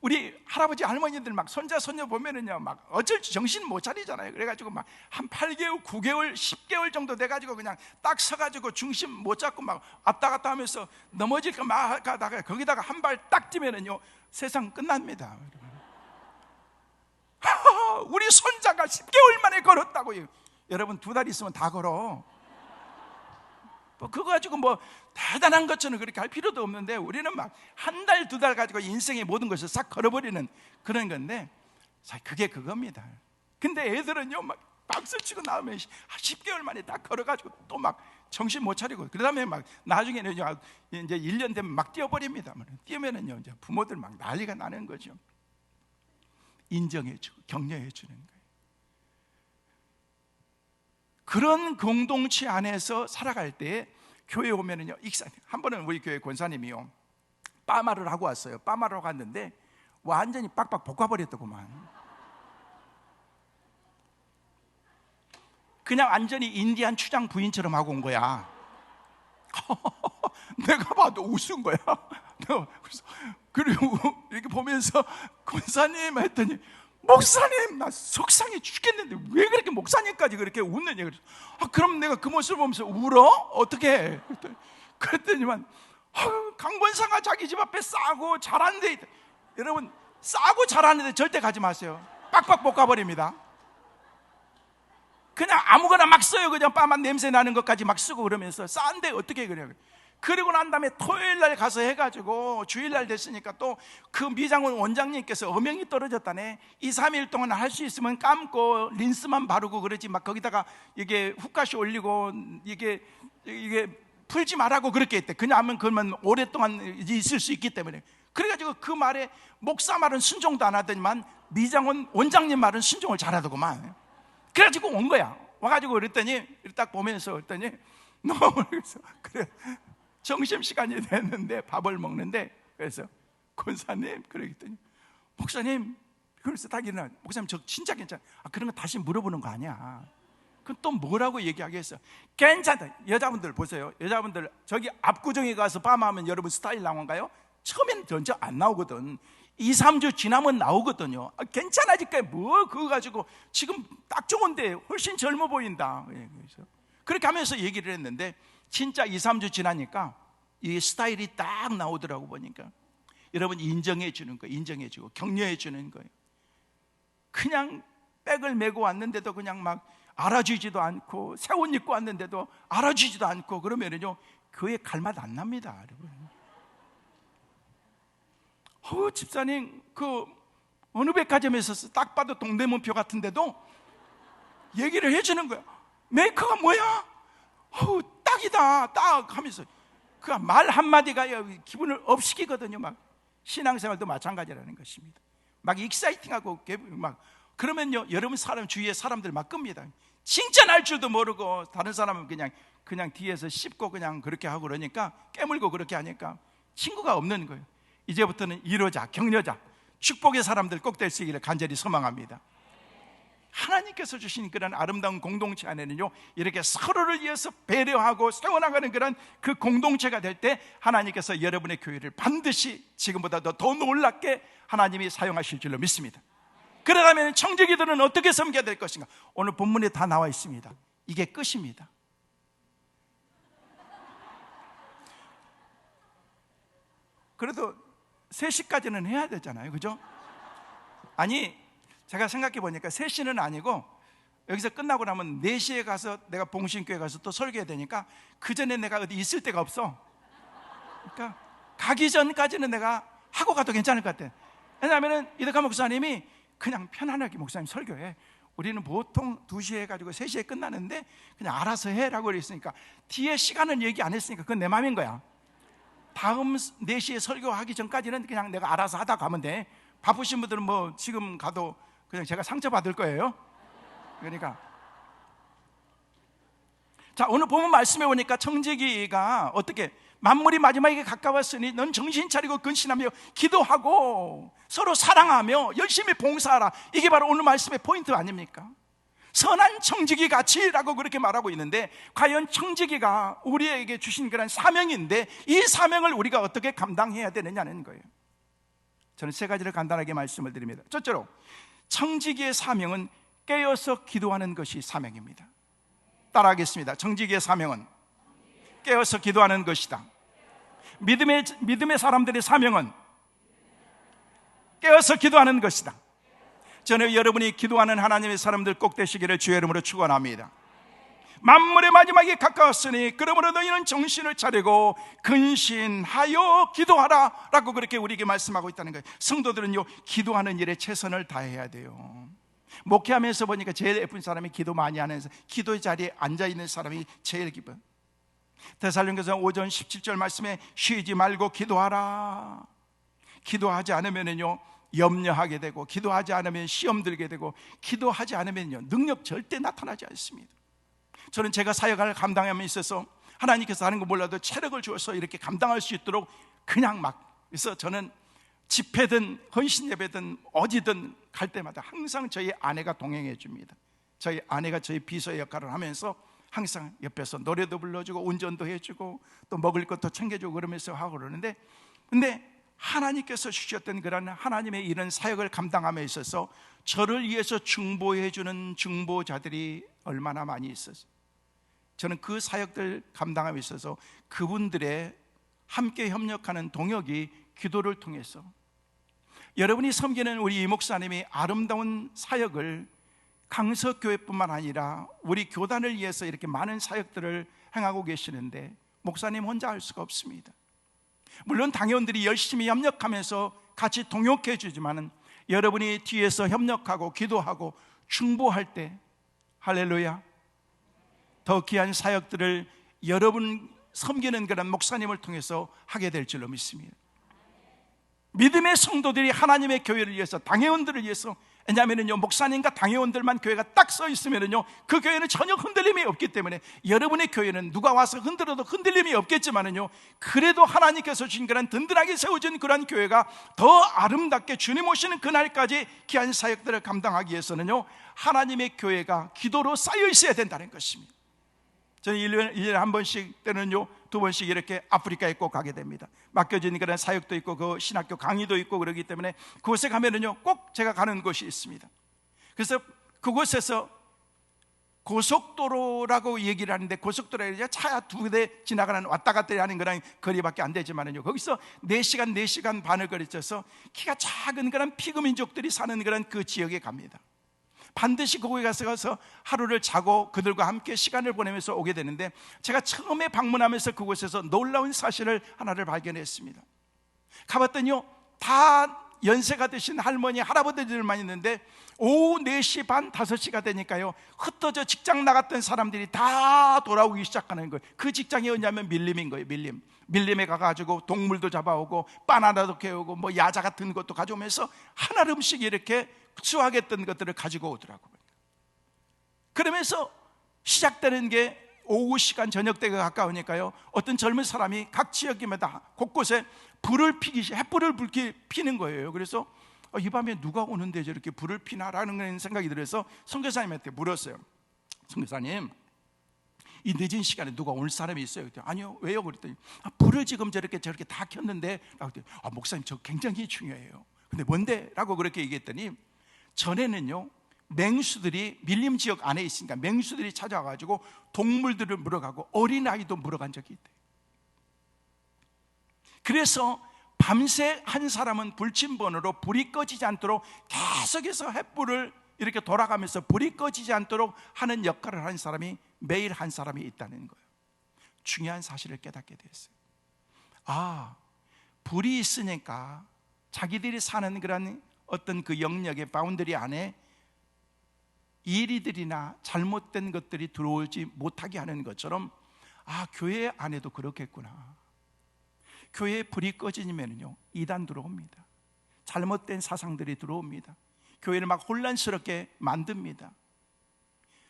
우리 할아버지 할머니들 막 손자 손녀 보면은요 막 어쩔지 정신 못 차리잖아요. 그래가지고 막 한 8개월 9개월 10개월 정도 돼가지고 그냥 딱 서가지고 중심 못 잡고 막 왔다 갔다 하면서 넘어질까 막 가다가 거기다가 한 발 딱 뛰면은요 세상 끝납니다. 우리 손자가 10개월 만에 걸었다고요. 여러분 2달 있으면 다 걸어. 그거 가지고 뭐 대단한 것처럼 그렇게 할 필요도 없는데 우리는 막 한 달, 2달 가지고 인생의 모든 것을 싹 걸어버리는 그런 건데 그게 그겁니다. 근데 애들은요 막 박수치고 나오면 10개월 만에 딱 걸어가지고 또 막 정신 못 차리고, 그 다음에 막 나중에는 이제 1년 되면 막 뛰어버립니다. 뛰면은요 이제 부모들 막 난리가 나는 거죠. 인정해주고 격려해주는 거예요. 그런 공동체 안에서 살아갈 때 교회 오면은요, 한 번은 우리 교회 권사님이요 빠마를 하고 왔어요. 빠마를 하고 왔는데 완전히 빡빡 볶아버렸더구만. 그냥 완전히 인디안 추장 부인처럼 하고 온 거야. 내가 봐도 웃은 거야. 그리고 이렇게 보면서 권사님 했더니, 목사님 나 속상해 죽겠는데 왜 그렇게 목사님까지 그렇게 웃느냐. 그래서 그럼 내가 그 모습을 보면서 울어? 어떻게 해? 그랬더니만 강권사가 자기 집 앞에 싸고 잘하는데, 여러분 싸고 잘하는데 절대 가지 마세요. 빡빡 볶아버립니다. 그냥 아무거나 막 써요. 그냥 빠만 냄새 나는 것까지 막 쓰고 그러면서 싼데 어떻게 그래요. 그리고 난 다음에 토요일날 가서 해가지고 주일날 됐으니까 또 그 미장원 원장님께서 어명이 떨어졌다네. 2, 3일 동안 할 수 있으면 감고 린스만 바르고 그러지 막 거기다가 이게 훅가시 올리고 이게 풀지 말라고 그렇게 했대. 그냥 그러면 오랫동안 있을 수 있기 때문에. 그래가지고 그 말에 목사 말은 순종도 안 하더니만 미장원 원장님 말은 순종을 잘하더구만. 그래가지고 온 거야. 와가지고 그랬더니 딱 보면서 그랬더니 너무 그래 점심시간이 됐는데 밥을 먹는데, 그래서 권사님 그러더니 목사님, 그래서 딱 일어나, 목사님 저 진짜 괜찮아. 그런 거 다시 물어보는 거 아니야. 그럼 또 뭐라고 얘기하겠어. 괜찮다. 여자분들 보세요. 여자분들 저기 압구정에 가서 밤하면 여러분 스타일 나온가요? 처음엔 전혀 안 나오거든. 2, 3주 지나면 나오거든요. 괜찮아질까요? 뭐 그거 가지고 지금 딱 좋은데 훨씬 젊어 보인다. 그래서 그렇게 하면서 얘기를 했는데 진짜 2, 3주 지나니까 이 스타일이 딱 나오더라고. 보니까 여러분 인정해 주는 거예요. 인정해 주고 격려해 주는 거예요. 그냥 백을 메고 왔는데도 그냥 막 알아주지도 않고, 새 옷 입고 왔는데도 알아주지도 않고 그러면은요 교회 갈 맛 안 납니다, 여러분. 집사님 그 어느 백화점에서 딱 봐도 동대문표 같은데도 얘기를 해주는 거야. 메이커가 뭐야? 딱이다 딱 하면서 그 말 한마디가 기분을 업시키거든요. 막 신앙생활도 마찬가지라는 것입니다. 막 익사이팅하고 막 그러면요 여러분 주위에 사람들 막 끕니다. 칭찬할 줄도 모르고 다른 사람은 그냥 뒤에서 씹고 그냥 그렇게 하고 그러니까, 깨물고 그렇게 하니까 친구가 없는 거예요. 이제부터는 이로자, 격려자, 축복의 사람들 꼭 될 수 있기를 간절히 소망합니다. 하나님께서 주신 그런 아름다운 공동체 안에는요 이렇게 서로를 위해서 배려하고 세워나가는 그런 그 공동체가 될 때 하나님께서 여러분의 교회를 반드시 지금보다 더 놀랍게 하나님이 사용하실 줄로 믿습니다. 그러려면 청지기들은 어떻게 섬겨야 될 것인가? 오늘 본문에 다 나와 있습니다. 이게 끝입니다. 그래도 3시까지는 해야 되잖아요, 그죠? 아니 제가 생각해 보니까 3시는 아니고 여기서 끝나고 나면 4시에 가서 내가 봉신교회 가서 또 설교해야 되니까 그 전에 내가 어디 있을 데가 없어. 그러니까 가기 전까지는 내가 하고 가도 괜찮을 것 같아. 왜냐하면 이덕화 목사님이 그냥 편안하게 목사님 설교해. 우리는 보통 2시에 해가지고 3시에 끝나는데 그냥 알아서 해라고 그랬으니까 뒤에 시간은 얘기 안 했으니까 그건 내 마음인 거야. 다음 4시에 설교하기 전까지는 그냥 내가 알아서 하다 가면 돼. 바쁘신 분들은 뭐 지금 가도 그냥 제가 상처받을 거예요. 그러니까 자, 오늘 보면 말씀해 보니까 청지기가 어떻게 만물이 마지막에 가까웠으니 넌 정신 차리고 근신하며 기도하고 서로 사랑하며 열심히 봉사하라. 이게 바로 오늘 말씀의 포인트 아닙니까? 선한 청지기 같이라고 그렇게 말하고 있는데, 과연 청지기가 우리에게 주신 그런 사명인데 이 사명을 우리가 어떻게 감당해야 되느냐는 거예요. 저는 3가지를 간단하게 말씀을 드립니다. 첫째로 청지기의 사명은 깨어서 기도하는 것이 사명입니다. 따라하겠습니다. 청지기의 사명은 깨어서 기도하는 것이다. 믿음의 사람들의 사명은 깨어서 기도하는 것이다. 저는 여러분이 기도하는 하나님의 사람들 꼭 되시기를 주의 이름으로 축원합니다. 만물의 마지막이 가까웠으니 그러므로 너희는 정신을 차리고 근신하여 기도하라 라고 그렇게 우리에게 말씀하고 있다는 거예요. 성도들은요 기도하는 일에 최선을 다해야 돼요. 목회하면서 보니까 제일 예쁜 사람이 기도 많이 하는 사람, 기도의 자리에 앉아있는 사람이 제일 기뻐. 데살로니가서 5장 17절 말씀에 쉬지 말고 기도하라. 기도하지 않으면요 염려하게 되고, 기도하지 않으면 시험 들게 되고, 기도하지 않으면요 능력 절대 나타나지 않습니다. 저는 제가 사역을 감당함에 있어서 하나님께서 하는 거 몰라도 체력을 주어서 이렇게 감당할 수 있도록 그냥 막, 그래서 저는 집회든 헌신 예배든 어디든 갈 때마다 항상 저희 아내가 동행해 줍니다. 저희 아내가 저희 비서의 역할을 하면서 항상 옆에서 노래도 불러주고 운전도 해주고 또 먹을 것도 챙겨주고 그러면서 하고 그러는데, 근데 하나님께서 주셨던 그런 하나님의 이런 사역을 감당함에 있어서 저를 위해서 중보해 주는 중보자들이 얼마나 많이 있었어요. 저는 그 사역들 감당함에 있어서 그분들의 함께 협력하는 동역이 기도를 통해서, 여러분이 섬기는 우리 이 목사님이 아름다운 사역을 강서교회뿐만 아니라 우리 교단을 위해서 이렇게 많은 사역들을 행하고 계시는데 목사님 혼자 할 수가 없습니다. 물론 당회원들이 열심히 협력하면서 같이 동역해 주지만 여러분이 뒤에서 협력하고 기도하고 중보할 때, 할렐루야, 더 귀한 사역들을 여러분 섬기는 그런 목사님을 통해서 하게 될 줄로 믿습니다. 믿음의 성도들이 하나님의 교회를 위해서, 당회원들을 위해서, 왜냐하면요 목사님과 당회원들만 교회가 딱 서 있으면요 그 교회는 전혀 흔들림이 없기 때문에, 여러분의 교회는 누가 와서 흔들어도 흔들림이 없겠지만은요 그래도 하나님께서 주신 그런 든든하게 세워진 그런 교회가 더 아름답게 주님 오시는 그날까지 귀한 사역들을 감당하기 위해서는요 하나님의 교회가 기도로 쌓여 있어야 된다는 것입니다. 저는 1년에 한 번씩 때는요 2번씩 이렇게 아프리카에 꼭 가게 됩니다. 맡겨진 그런 사역도 있고 그 신학교 강의도 있고 그러기 때문에 그곳에 가면은요 꼭 제가 가는 곳이 있습니다. 그래서 그곳에서 고속도로라고 얘기를 하는데, 고속도로에 차 2대 지나가는 왔다 갔다 하는 그런 거리밖에 안 되지만은요 거기서 4시간 반을 거리쳐서 키가 작은 그런 피그민족들이 사는 그런 그 지역에 갑니다. 반드시 거기 가서 하루를 자고 그들과 함께 시간을 보내면서 오게 되는데, 제가 처음에 방문하면서 그곳에서 놀라운 사실을 하나를 발견했습니다. 가봤더니요 다 연세가 드신 할머니 할아버지들만 있는데 오후 4시 반 5시가 되니까요 흩어져 직장 나갔던 사람들이 다 돌아오기 시작하는 거예요. 그 직장이 뭐냐면 밀림인 거예요. 밀림에 가가지고 동물도 잡아오고 바나나도 캐오고 뭐 야자 같은 것도 가져오면서 한 알음씩 이렇게 수확했던 것들을 가지고 오더라고요. 그러면서 시작되는 게 오후 시간, 저녁 때가 가까우니까요 어떤 젊은 사람이 각 지역마다 곳곳에 불을 피기, 횃불을 피는 거예요. 그래서 이 밤에 누가 오는데 저렇게 불을 피나라는 생각이 들어서 선교사님한테 물었어요. 선교사님, 이 늦은 시간에 누가 올 사람이 있어요? 그랬더니, 아니요. 왜요? 그랬더니 불을 지금 저렇게 다 켰는데, 목사님 저 굉장히 중요해요. 근데 뭔데? 라고 그렇게 얘기했더니, 전에는요 맹수들이 밀림 지역 안에 있으니까 맹수들이 찾아와가지고 동물들을 물어가고 어린아이도 물어간 적이 있대요. 그래서 밤새 한 사람은 불침번호로 불이 꺼지지 않도록 계속해서 횃불을 이렇게 돌아가면서 불이 꺼지지 않도록 하는 역할을 하는 사람이 매일 한 사람이 있다는 거예요. 중요한 사실을 깨닫게 됐어요. 불이 있으니까 자기들이 사는 그런 어떤 그 영역의 바운더리 안에 이리들이나 잘못된 것들이 들어오지 못하게 하는 것처럼, 교회 안에도 그렇겠구나. 교회에 불이 꺼지면요 이단 들어옵니다. 잘못된 사상들이 들어옵니다. 교회를 막 혼란스럽게 만듭니다.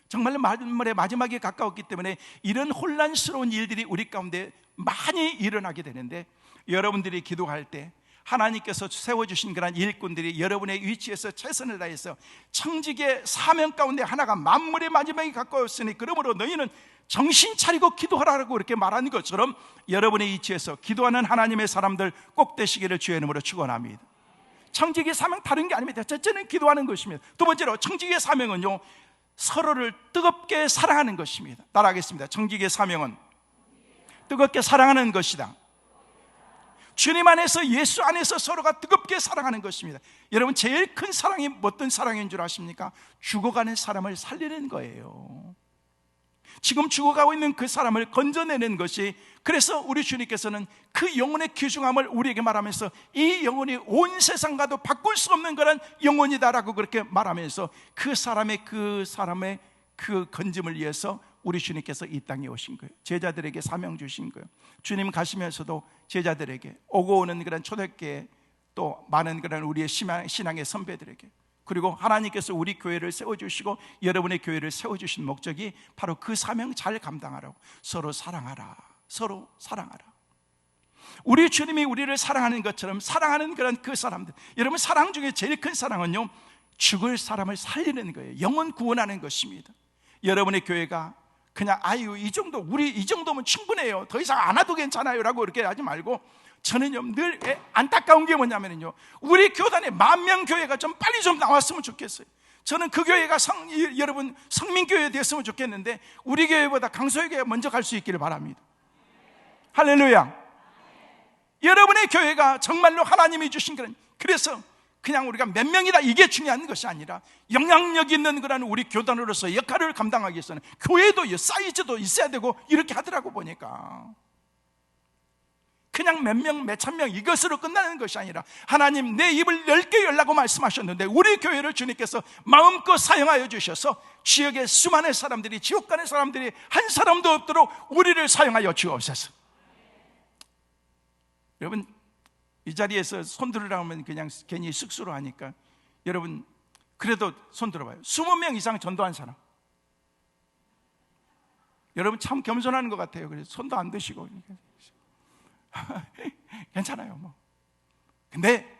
정말 말의 마지막에 가까웠기 때문에 이런 혼란스러운 일들이 우리 가운데 많이 일어나게 되는데, 여러분들이 기도할 때 하나님께서 세워주신 그런 일꾼들이 여러분의 위치에서 최선을 다해서 청직의 사명 가운데 하나가 만물의 마지막에 가까웠으니 그러므로 너희는 정신 차리고 기도하라고 이렇게 말하는 것처럼 여러분의 위치에서 기도하는 하나님의 사람들 꼭 되시기를 주의 이름으로 축원합니다. 청직의 사명 다른 게 아닙니다. 첫째는 기도하는 것입니다. 두 번째로 청직의 사명은요 서로를 뜨겁게 사랑하는 것입니다. 따라하겠습니다. 청직의 사명은 뜨겁게 사랑하는 것이다. 주님 안에서, 예수 안에서 서로가 뜨겁게 사랑하는 것입니다. 여러분, 제일 큰 사랑이 어떤 사랑인 줄 아십니까? 죽어가는 사람을 살리는 거예요. 지금 죽어가고 있는 그 사람을 건져내는 것이, 그래서 우리 주님께서는 그 영혼의 귀중함을 우리에게 말하면서 이 영혼이 온 세상과도 바꿀 수 없는 그런 영혼이다라고 그렇게 말하면서 그 사람의 그 건짐을 위해서 우리 주님께서 이 땅에 오신 거예요. 제자들에게 사명 주신 거예요. 주님 가시면서도 제자들에게, 오고 오는 그런 초대교회, 또 많은 그런 우리의 신앙의 선배들에게, 그리고 하나님께서 우리 교회를 세워주시고 여러분의 교회를 세워주신 목적이 바로 그 사명 잘 감당하라고, 서로 사랑하라, 서로 사랑하라. 우리 주님이 우리를 사랑하는 것처럼 사랑하는 그런 그 사람들, 여러분, 사랑 중에 제일 큰 사랑은요, 죽을 사람을 살리는 거예요. 영혼 구원하는 것입니다. 여러분의 교회가 그냥 아유 우리 이 정도면 충분해요, 더 이상 안 와도 괜찮아요 라고 그렇게 하지 말고, 저는요 늘 안타까운 게 뭐냐면요, 우리 교단에 10,000명 교회가 좀 빨리 좀 나왔으면 좋겠어요. 저는 그 교회가 여러분 성민교회 됐으면 좋겠는데, 우리 교회보다 강소교회가 먼저 갈 수 있기를 바랍니다. 할렐루야. 여러분의 교회가 정말로 하나님이 주신 그런, 그래서 그냥 우리가 몇 명이다 이게 중요한 것이 아니라 영향력 있는 그런 우리 교단으로서 역할을 감당하기 위해서는 교회도 사이즈도 있어야 되고, 이렇게 하더라고 보니까 그냥 몇 명, 몇 천 명 이것으로 끝나는 것이 아니라, 하나님 내 입을 10개 열라고 말씀하셨는데 우리 교회를 주님께서 마음껏 사용하여 주셔서 지역의 수많은 사람들이, 지옥 가는 사람들이 한 사람도 없도록 우리를 사용하여 주옵소서. 여러분, 이 자리에서 손 들으라고 하면 그냥 괜히 쑥스러워 하니까, 여러분 그래도 손 들어봐요. 20명 이상 전도한 사람. 여러분 참 겸손한 것 같아요. 그래서 손도 안 드시고 괜찮아요 뭐. 근데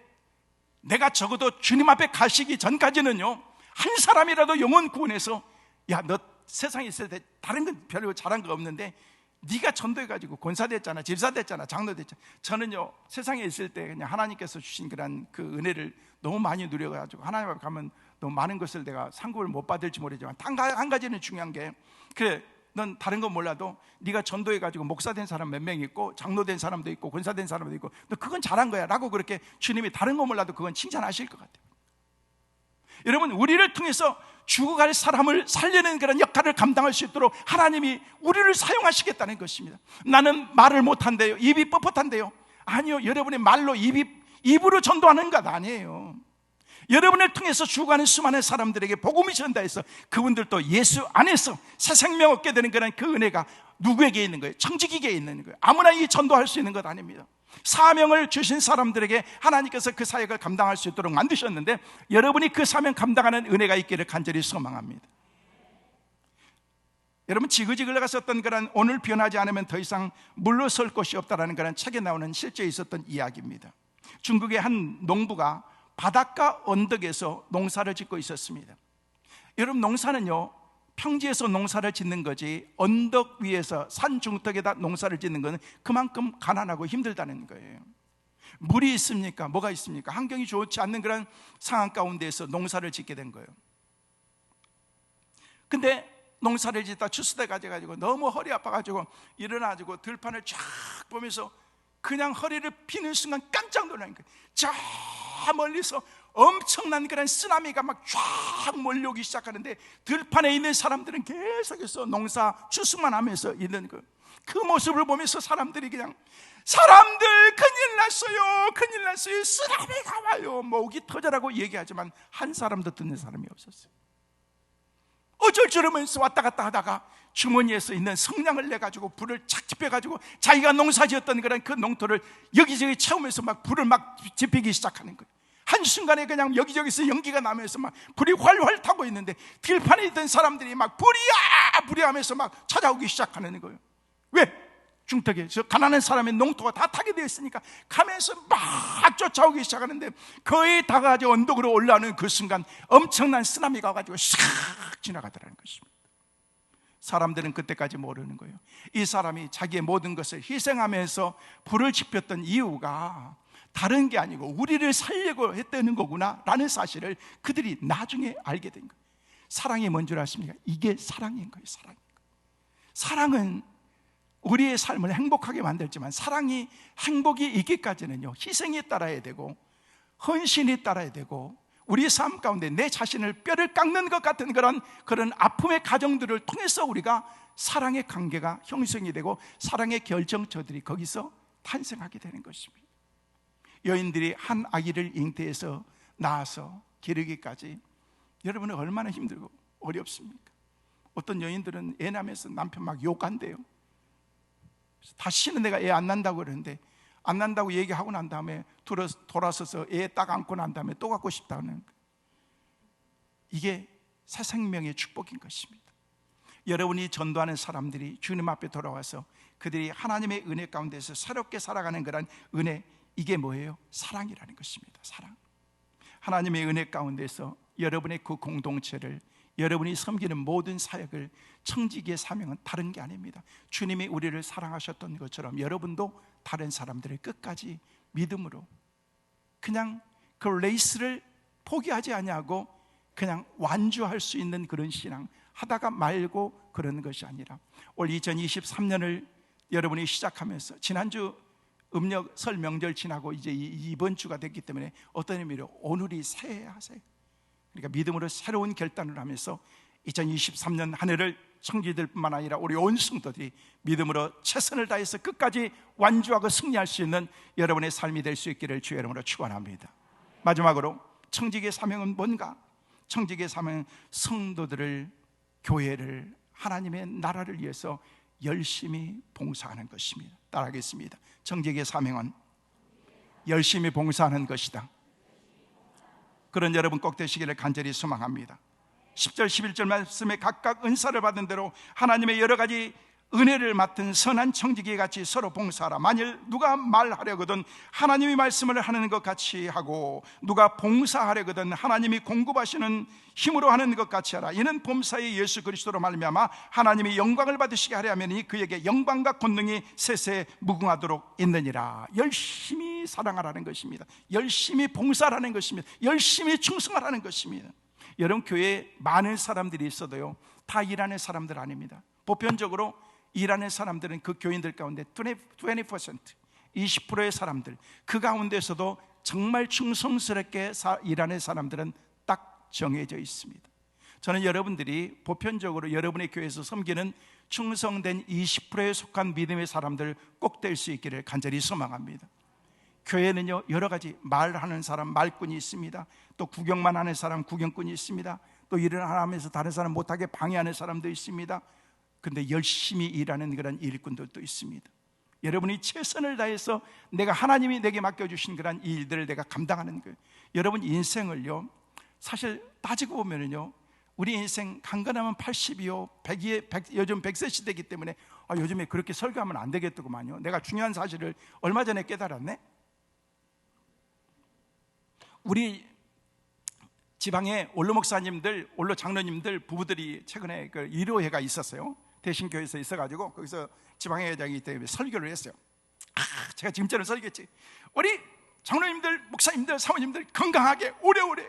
내가 적어도 주님 앞에 가시기 전까지는요, 한 사람이라도 영혼 구원해서, 야 너 세상에 있을 때 다른 건 별로 잘한 거 없는데 네가 전도해가지고 권사 됐잖아, 집사 됐잖아, 장로 됐잖아. 저는요 세상에 있을 때 그냥 하나님께서 주신 그런 그 은혜를 너무 많이 누려가지고, 하나님 앞에 가면 너무 많은 것을 내가 상급을 못 받을지 모르지만 한 가지는 중요한 게, 그래 넌 다른 건 몰라도 네가 전도해가지고 목사 된 사람 몇 명 있고, 장로 된 사람도 있고, 권사 된 사람도 있고, 너 그건 잘한 거야 라고 그렇게 주님이 다른 거 몰라도 그건 칭찬하실 것 같아요. 여러분, 우리를 통해서 죽어갈 사람을 살리는 그런 역할을 감당할 수 있도록 하나님이 우리를 사용하시겠다는 것입니다. 나는 말을 못한대요, 입이 뻣뻣한데요. 아니요, 여러분의 말로 입으로 전도하는 것 아니에요. 여러분을 통해서 죽어가는 수많은 사람들에게 복음이 전달해서 그분들도 예수 안에서 새 생명 얻게 되는 그런 그 은혜가 누구에게 있는 거예요? 청지기에게 있는 거예요. 아무나 이 전도할 수 있는 것 아닙니다. 사명을 주신 사람들에게 하나님께서 그 사역을 감당할 수 있도록 만드셨는데, 여러분이 그 사명 감당하는 은혜가 있기를 간절히 소망합니다. 여러분, 지그지그 흘러갔었던 그런 오늘 변하지 않으면 더 이상 물러설 곳이 없다라는 그런 책에 나오는 실제 있었던 이야기입니다. 중국의 한 농부가 바닷가 언덕에서 농사를 짓고 있었습니다. 여러분, 농사는요 평지에서 농사를 짓는 거지, 언덕 위에서 산 중턱에다 농사를 짓는 것은 그만큼 가난하고 힘들다는 거예요. 물이 있습니까? 뭐가 있습니까? 환경이 좋지 않는 그런 상황 가운데에서 농사를 짓게 된 거예요. 근데 농사를 짓다 추수대 가져가지고 너무 허리 아파가지고 일어나가지고 들판을 쫙 보면서 그냥 허리를 피는 순간 깜짝 놀란 거예요. 저 멀리서 엄청난 그런 쓰나미가 막 쫙 몰려오기 시작하는데, 들판에 있는 사람들은 계속해서 농사 추수만 하면서 있는 그 모습을 보면서 사람들이 그냥, 사람들 큰일 났어요, 큰일 났어요, 쓰나미가 와요, 목이 터져라고 얘기하지만 한 사람도 듣는 사람이 없었어요. 어쩔 줄 알면서 왔다 갔다 하다가 주머니에서 있는 성냥을 내가지고 불을 착 지펴가지고 자기가 농사지었던 그런 그 농토를 여기저기 채우면서 막 불을 막 지피기 시작하는 거예요. 한순간에 그냥 여기저기서 연기가 나면서 막 불이 활활 타고 있는데, 들판에 있던 사람들이 막 불이야 불이 하면서 막 찾아오기 시작하는 거예요. 왜? 중턱에 저 가난한 사람의 농토가 다 타게 되어 있으니까 가면서 막 쫓아오기 시작하는데, 거의 다가가지고 언덕으로 올라오는 그 순간 엄청난 쓰나미가 가지고 샥 지나가더라는 것입니다. 사람들은 그때까지 모르는 거예요. 이 사람이 자기의 모든 것을 희생하면서 불을 지폈던 이유가 다른 게 아니고 우리를 살려고 했다는 거구나 라는 사실을 그들이 나중에 알게 된 거예요. 사랑이 뭔 줄 아십니까? 이게 사랑인 거예요. 사랑은 우리의 삶을 행복하게 만들지만, 사랑이 행복이 있기까지는요 희생이 따라야 되고 헌신이 따라야 되고 우리의 삶 가운데 내 자신을 뼈를 깎는 것 같은 그런 아픔의 가정들을 통해서 우리가 사랑의 관계가 형성이 되고 사랑의 결정처들이 거기서 탄생하게 되는 것입니다. 여인들이 한 아기를 잉태해서 낳아서 기르기까지 여러분은 얼마나 힘들고 어렵습니까? 어떤 여인들은 애 낳으면서 남편 막 욕한대요. 다시는 내가 애 안 난다고 그러는데 안 난다고 얘기하고 난 다음에 돌아서서 애 딱 안고 난 다음에 또 갖고 싶다는 거예요. 이게 새 생명의 축복인 것입니다. 여러분이 전도하는 사람들이 주님 앞에 돌아와서 그들이 하나님의 은혜 가운데서 새롭게 살아가는 그런 은혜, 이게 뭐예요? 사랑이라는 것입니다. 사랑. 하나님의 은혜 가운데서 여러분의 그 공동체를, 여러분이 섬기는 모든 사역을, 청지기의 사명은 다른 게 아닙니다. 주님이 우리를 사랑하셨던 것처럼 여러분도 다른 사람들을 끝까지 믿음으로, 그냥 그 레이스를 포기하지 아니하고 그냥 완주할 수 있는 그런 신앙, 하다가 말고 그런 것이 아니라, 올 2023년을 여러분이 시작하면서 지난주 음력 설 명절 지나고 이제 이번 주가 됐기 때문에 어떤 의미로 오늘이 새해하세요. 그러니까 믿음으로 새로운 결단을 하면서 2023년 한 해를 청지들뿐만 아니라 우리 온 성도들이 믿음으로 최선을 다해서 끝까지 완주하고 승리할 수 있는 여러분의 삶이 될 수 있기를 주의 이름으로 축원합니다. 마지막으로 청지기의 사명은 뭔가? 청지기의 사명은 성도들을, 교회를, 하나님의 나라를 위해서 열심히 봉사하는 것입니다. 따라하겠습니다. 청지기의 사명은 열심히 봉사하는 것이다. 그런 여러분 꼭 되시기를 간절히 소망합니다. 10절 11절 말씀에 각각 은사를 받은 대로 하나님의 여러 가지 은혜를 맡은 선한 청지기 같이 서로 봉사하라. 만일 누가 말하려거든 하나님이 말씀을 하는 것 같이 하고, 누가 봉사하려거든 하나님이 공급하시는 힘으로 하는 것 같이 하라. 이는 범사의 예수 그리스도로 말미암아 하나님이 영광을 받으시게 하려 하면 그에게 영광과 권능이 세세 무궁하도록 있느니라. 열심히 사랑하라는 것입니다. 열심히 봉사하라는 것입니다. 열심히 충성하라는 것입니다. 여러분, 교회에 많은 사람들이 있어도요, 다 일하는 사람들 아닙니다. 보편적으로 일하는 사람들은 그 교인들 가운데 20%, 20%의 사람들, 그 가운데서도 정말 충성스럽게 일하는 사람들은 딱 정해져 있습니다. 저는 여러분들이 보편적으로 여러분의 교회에서 섬기는 충성된 20%에 속한 믿음의 사람들 꼭 될 수 있기를 간절히 소망합니다. 교회는요, 여러 가지 말하는 사람, 말꾼이 있습니다. 또 구경만 하는 사람, 구경꾼이 있습니다. 또 일을 하면서 다른 사람 못하게 방해하는 사람도 있습니다. 근데 열심히 일하는 그런 일꾼들도 있습니다. 여러분이 최선을 다해서 내가, 하나님이 내게 맡겨주신 그런 일들을 내가 감당하는 거예요. 여러분 인생을요, 사실 따지고 보면은요, 우리 인생 강건하면 80이요 100, 요즘 100세 시대이기 때문에 요즘에 그렇게 설교하면 안 되겠더구만요. 내가 중요한 사실을 얼마 전에 깨달았네. 우리 지방에 원로 목사님들, 원로 장로님들 부부들이 최근에 그 일요회가 있었어요. 대신교회에서 있어가지고 거기서 지방의 회장이기 때문에 설교를 했어요. 제가 지금처럼 설교했지. 우리 장로님들, 목사님들, 사모님들 건강하게 오래오래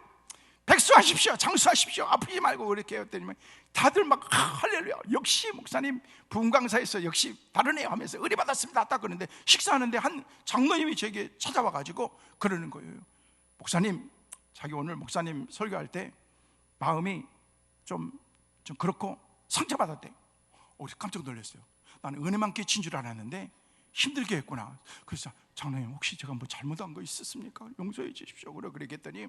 백수하십시오, 장수하십시오, 아프지 말고 그렇게 했더니 다들 막 할렐루야, 역시 목사님 부흥강사에서 역시 다르네요 하면서 의뢰 받았습니다 딱 그러는데, 식사하는데 한 장로님이 저에게 찾아와가지고 그러는 거예요. 목사님, 자기 오늘 목사님 설교할 때 마음이 좀 그렇고 상처받았대. 깜짝 놀랐어요. 나는 은혜만 끼친 줄 알았는데 힘들게 했구나. 그래서 장로님, 혹시 제가 뭐 잘못한 거 있었습니까? 용서해 주십시오. 그러겠더니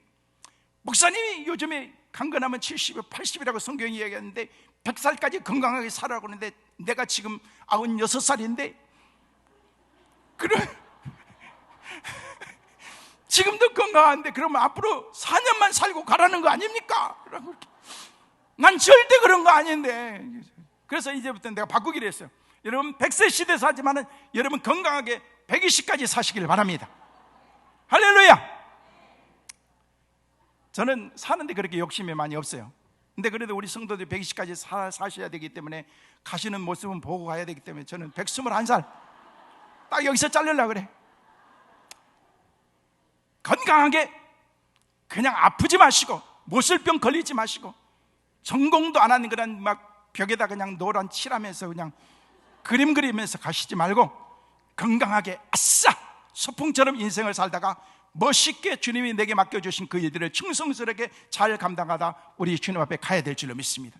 목사님이 요즘에 강건하면 70, 80이라고 성경이 얘기하는데 100살까지 건강하게 살아라고 하는데 내가 지금 96살인데 그래 지금도 건강한데 그러면 앞으로 4년만 살고 가라는 거 아닙니까? 난 절대 그런 거 아닌데. 그래서 이제부터 내가 바꾸기로 했어요. 여러분 100세 시대 사지만은 여러분 건강하게 120까지 사시길 바랍니다. 할렐루야. 저는 사는데 그렇게 욕심이 많이 없어요. 근데 그래도 우리 성도들이 120까지 사셔야 되기 때문에 가시는 모습은 보고 가야 되기 때문에 저는 121살 딱 여기서 자르려고 그래. 건강하게 그냥 아프지 마시고 못쓸병 걸리지 마시고 전공도 안 하는 그런 막 벽에다 그냥 노란 칠하면서 그냥 그림 그리면서 가시지 말고 건강하게 아싸 소풍처럼 인생을 살다가 멋있게 주님이 내게 맡겨주신 그 일들을 충성스럽게 잘 감당하다 우리 주님 앞에 가야 될 줄로 믿습니다.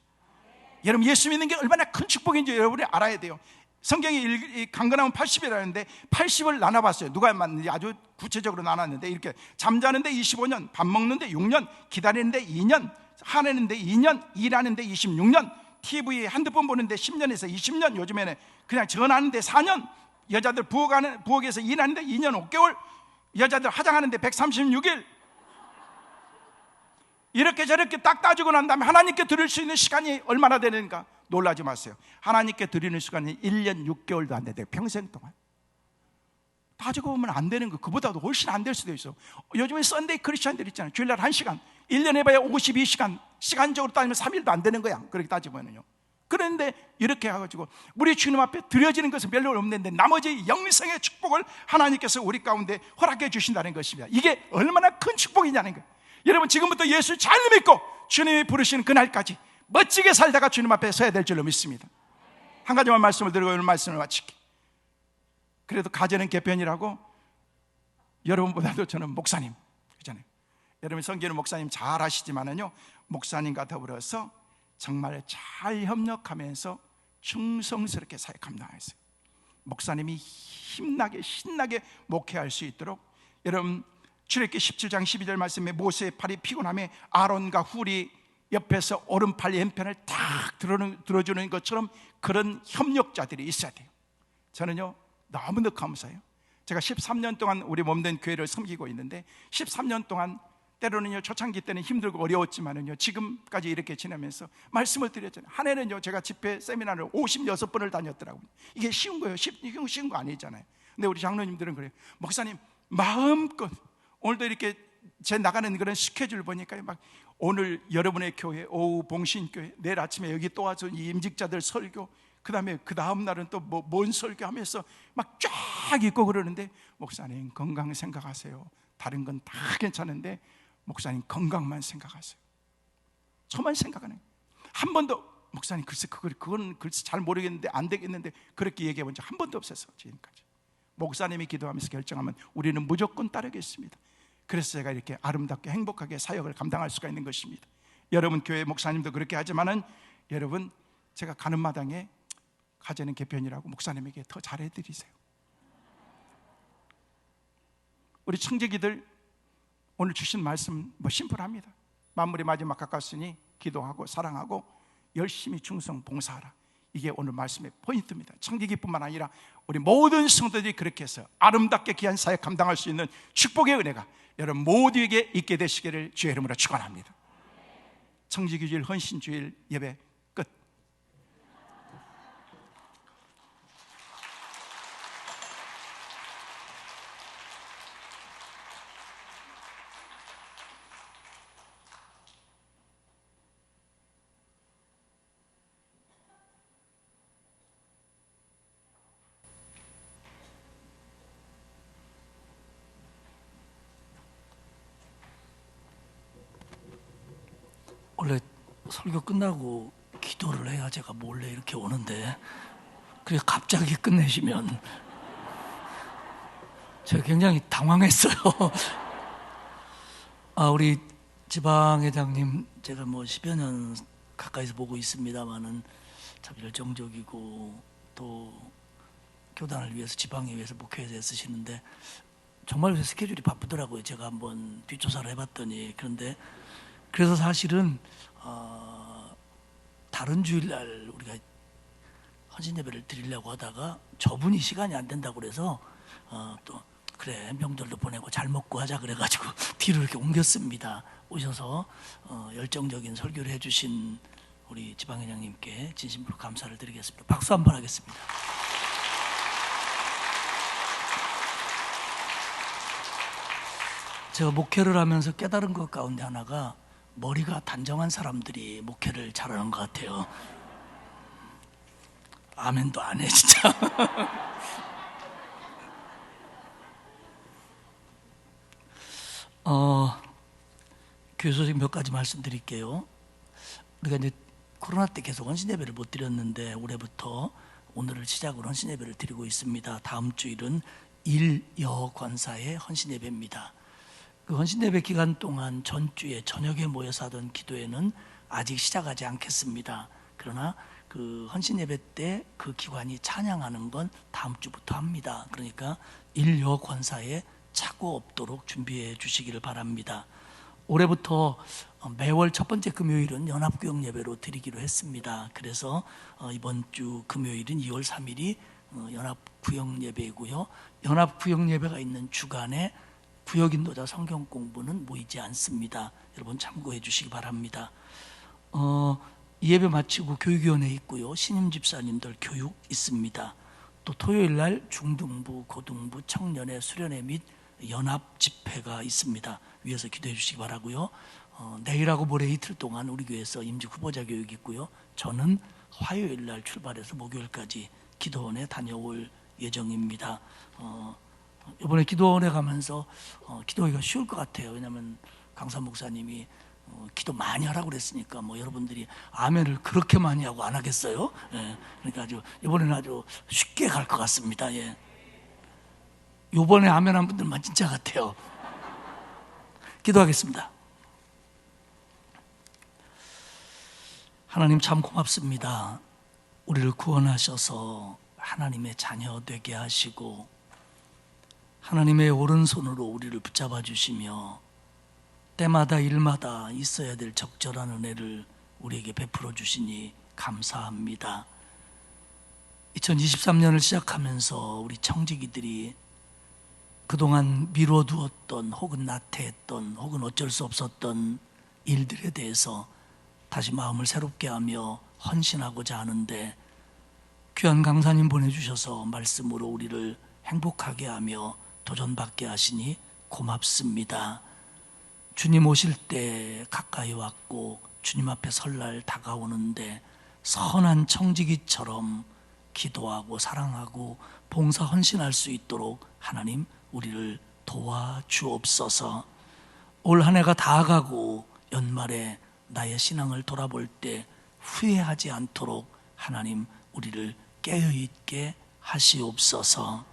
여러분, 예수 믿는 게 얼마나 큰 축복인지 여러분이 알아야 돼요. 성경이 강건하면 80이라는데 80을 나눠봤어요. 누가 맞는지 아주 구체적으로 나눴는데, 이렇게 잠자는데 25년, 밥 먹는데 6년, 기다리는데 2년, 화내는데 2년, 일하는데 26년, TV 핸드폰 보는데 10년에서 20년, 요즘에는 그냥 전화하는데 4년, 여자들 부엌에서 일하는데 2년 5개월, 여자들 화장하는데 136일. 이렇게 저렇게 딱 따지고 난 다음에 하나님께 드릴 수 있는 시간이 얼마나 되는가? 놀라지 마세요. 하나님께 드리는 시간이 1년 6개월도 안 돼요. 평생 동안. 따지고 보면 안 되는 거, 그보다도 훨씬 안 될 수도 있어. 요즘에 썬데이 크리스찬들 있잖아요. 주일날 1시간, 1년에 봐야 52시간, 시간적으로 따지면 3일도 안 되는 거야. 그렇게 따지면요. 그런데 이렇게 해가지고 우리 주님 앞에 드려지는 것은 별로 없는데 나머지 영생의 축복을 하나님께서 우리 가운데 허락해 주신다는 것입니다. 이게 얼마나 큰 축복이냐는 거예요. 여러분, 지금부터 예수 잘 믿고 주님이 부르시는 그날까지 멋지게 살다가 주님 앞에 서야 될 줄로 믿습니다. 한 가지만 말씀을 드리고 오늘 말씀을 마칠게요. 그래도 가정은 개편이라고, 여러분보다도 저는 목사님 그잖아요. 여러분, 성기는 목사님 잘 아시지만은요, 목사님과 더불어서 정말 잘 협력하면서 충성스럽게 사역 감당했어요. 목사님이 힘나게 신나게 목회할 수 있도록, 여러분 출애굽기 17장 12절 말씀에 모세의 팔이 피곤함에 아론과 훌이 옆에서 오른팔 왼편을 탁 들어주는 것처럼 그런 협력자들이 있어야 돼요. 저는요 너무 감사해요. 제가 13년 동안 우리 몸된 교회를 섬기고 있는데 13년 동안 때로는요 초창기 때는 힘들고 어려웠지만은요 지금까지 이렇게 지내면서 말씀을 드렸잖아요. 한 해는요 제가 집회 세미나를 56번을 다녔더라고요. 이게 쉬운 거예요. 쉬운 거 아니잖아요. 근데 우리 장로님들은 그래요. 목사님 마음껏, 오늘도 이렇게 제 나가는 그런 스케줄 보니까 막 오늘 여러분의 교회 오후 봉신교회, 내일 아침에 여기 또 와서 이 임직자들 설교, 그 다음에 그 다음 날은 또 뭔 설교하면서 막 쫙 있고 그러는데, 목사님 건강 생각하세요. 다른 건 다 괜찮은데 목사님 건강만 생각하세요. 저만 생각하는. 한 번도 목사님 글쎄 그건 글쎄 잘 모르겠는데 안 되겠는데 그렇게 얘기해 본 적 한 번도 없었어 지금까지. 목사님이 기도하면서 결정하면 우리는 무조건 따르겠습니다. 그래서 제가 이렇게 아름답게 행복하게 사역을 감당할 수가 있는 것입니다. 여러분 교회 목사님도 그렇게 하지만은, 여러분 제가 가는 마당에 가재는 개편이라고 목사님에게 더 잘해드리세요. 우리 청지기들 오늘 주신 말씀 심플합니다. 만물의 마지막 가까웠으니 기도하고 사랑하고 열심히 충성 봉사하라. 이게 오늘 말씀의 포인트입니다. 청지기뿐만 아니라 우리 모든 성도들이 그렇게 해서 아름답게 귀한 사역 감당할 수 있는 축복의 은혜가 여러분 모두에게 있게 되시기를 주의 이름으로 축원합니다. 청지기주일 헌신주일 예배 끝. 원래 설교 끝나고 기도를 해야 제가 몰래 이렇게 오는데, 그래 갑자기 끝내시면 제가 굉장히 당황했어요. 우리 지방회장님 제가 뭐 10여 년 가까이서 보고 있습니다만은 참 열정적이고 또 교단을 위해서 지방에 위해서 목회에서 애쓰시는데 정말 스케줄이 바쁘더라고요. 제가 한번 뒷조사를 해봤더니. 그래서 사실은 다른 주일날 우리가 헌신 예배를 드리려고 하다가 저분이 시간이 안 된다고 그래서 또 그래 명절도 보내고 잘 먹고 하자 그래가지고 뒤로 이렇게 옮겼습니다. 오셔서 열정적인 설교를 해주신 우리 지방회장님께 진심으로 감사를 드리겠습니다. 박수 한번 하겠습니다. 제가 목회를 하면서 깨달은 것 가운데 하나가 머리가 단정한 사람들이 목회를 잘하는 것 같아요. 아멘도 안 해 진짜. 교회 소식 몇 가지 말씀드릴게요. 우리가 이제 코로나 때 계속 헌신 예배를 못 드렸는데 올해부터 오늘을 시작으로 헌신 예배를 드리고 있습니다. 다음 주일은 일여관사의 헌신 예배입니다. 그 헌신예배 기간 동안 전주에 저녁에 모여서 하던 기도회는 아직 시작하지 않겠습니다. 그러나 그 헌신예배 때 그 기관이 찬양하는 건 다음 주부터 합니다. 그러니까 일여 권사에 착오 없도록 준비해 주시기를 바랍니다. 올해부터 매월 첫 번째 금요일은 연합구역 예배로 드리기로 했습니다. 그래서 이번 주 금요일은 2월 3일이 연합구역 예배이고요. 연합구역 예배가 있는 주간에 구역인도자 성경 공부는 모이지 않습니다. 여러분 참고해 주시기 바랍니다. 이 예배 마치고 교육위원회 있고요. 신임 집사님들 교육 있습니다. 또 토요일 날 중등부, 고등부, 청년회, 수련회 및 연합 집회가 있습니다. 위에서 기도해 주시기 바라고요. 내일하고 모레 이틀 동안 우리 교회에서 임직 후보자 교육이 있고요. 저는 화요일 날 출발해서 목요일까지 기도원에 다녀올 예정입니다. 이번에 기도원에 가면서 기도하기가 쉬울 것 같아요. 왜냐하면 강사 목사님이 기도 많이 하라고 그랬으니까 뭐 여러분들이 아멘을 그렇게 많이 하고 안 하겠어요? 예, 그러니까 이번에는 아주 쉽게 갈 것 같습니다. 예. 요번에 아멘 한 분들만 진짜 같아요. 기도하겠습니다. 하나님 참 고맙습니다. 우리를 구원하셔서 하나님의 자녀 되게 하시고 하나님의 오른손으로 우리를 붙잡아 주시며 때마다 일마다 있어야 될 적절한 은혜를 우리에게 베풀어 주시니 감사합니다. 2023년을 시작하면서 우리 청지기들이 그동안 미뤄두었던 혹은 나태했던 혹은 어쩔 수 없었던 일들에 대해서 다시 마음을 새롭게 하며 헌신하고자 하는데 귀한 강사님 보내주셔서 말씀으로 우리를 행복하게 하며 도전받게 하시니 고맙습니다. 주님 오실 때 가까이 왔고 주님 앞에 설날 다가오는데 선한 청지기처럼 기도하고 사랑하고 봉사 헌신할 수 있도록 하나님 우리를 도와주옵소서. 올 한 해가 다 가고 연말에 나의 신앙을 돌아볼 때 후회하지 않도록 하나님 우리를 깨어있게 하시옵소서.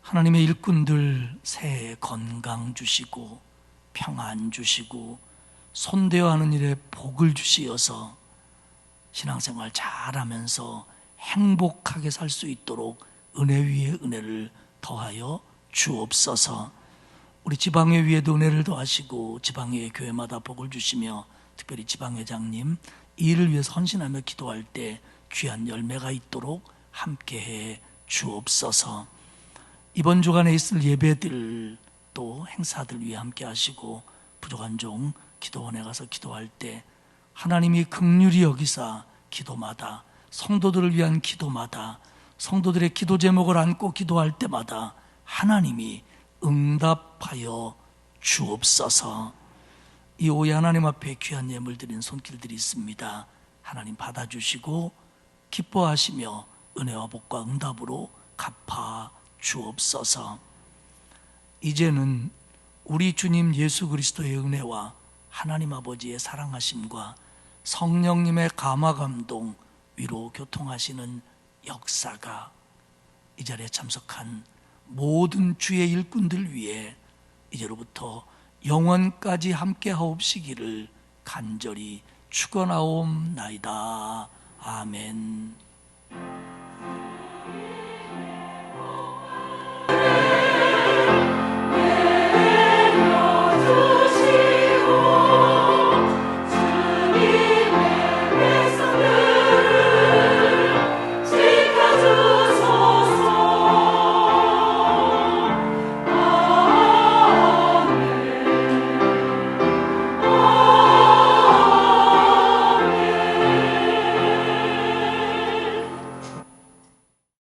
하나님의 일꾼들 새해 건강 주시고 평안 주시고 손대어 하는 일에 복을 주시어서 신앙생활 잘하면서 행복하게 살 수 있도록 은혜 위에 은혜를 더하여 주옵소서. 우리 지방회 위에도 은혜를 더하시고 지방회 교회마다 복을 주시며 특별히 지방회장님 이 일을 위해서 헌신하며 기도할 때 귀한 열매가 있도록 함께해 주옵소서. 이번 주간에 있을 예배들 또 행사들 위해 함께 하시고 부족한 종 기도원에 가서 기도할 때 하나님이 긍휼히 여기사 기도마다 성도들을 위한 기도마다 성도들의 기도 제목을 안고 기도할 때마다 하나님이 응답하여 주옵소서. 이 오해 하나님 앞에 귀한 예물 드린 손길들이 있습니다. 하나님 받아주시고 기뻐하시며 은혜와 복과 응답으로 갚아 주옵소서. 이제는 우리 주님 예수 그리스도의 은혜와 하나님 아버지의 사랑하심과 성령님의 감화 감동 위로 교통하시는 역사가 이 자리에 참석한 모든 주의 일꾼들 위해 이제로부터 영원까지 함께 하옵시기를 간절히 축원하옵나이다. 아멘.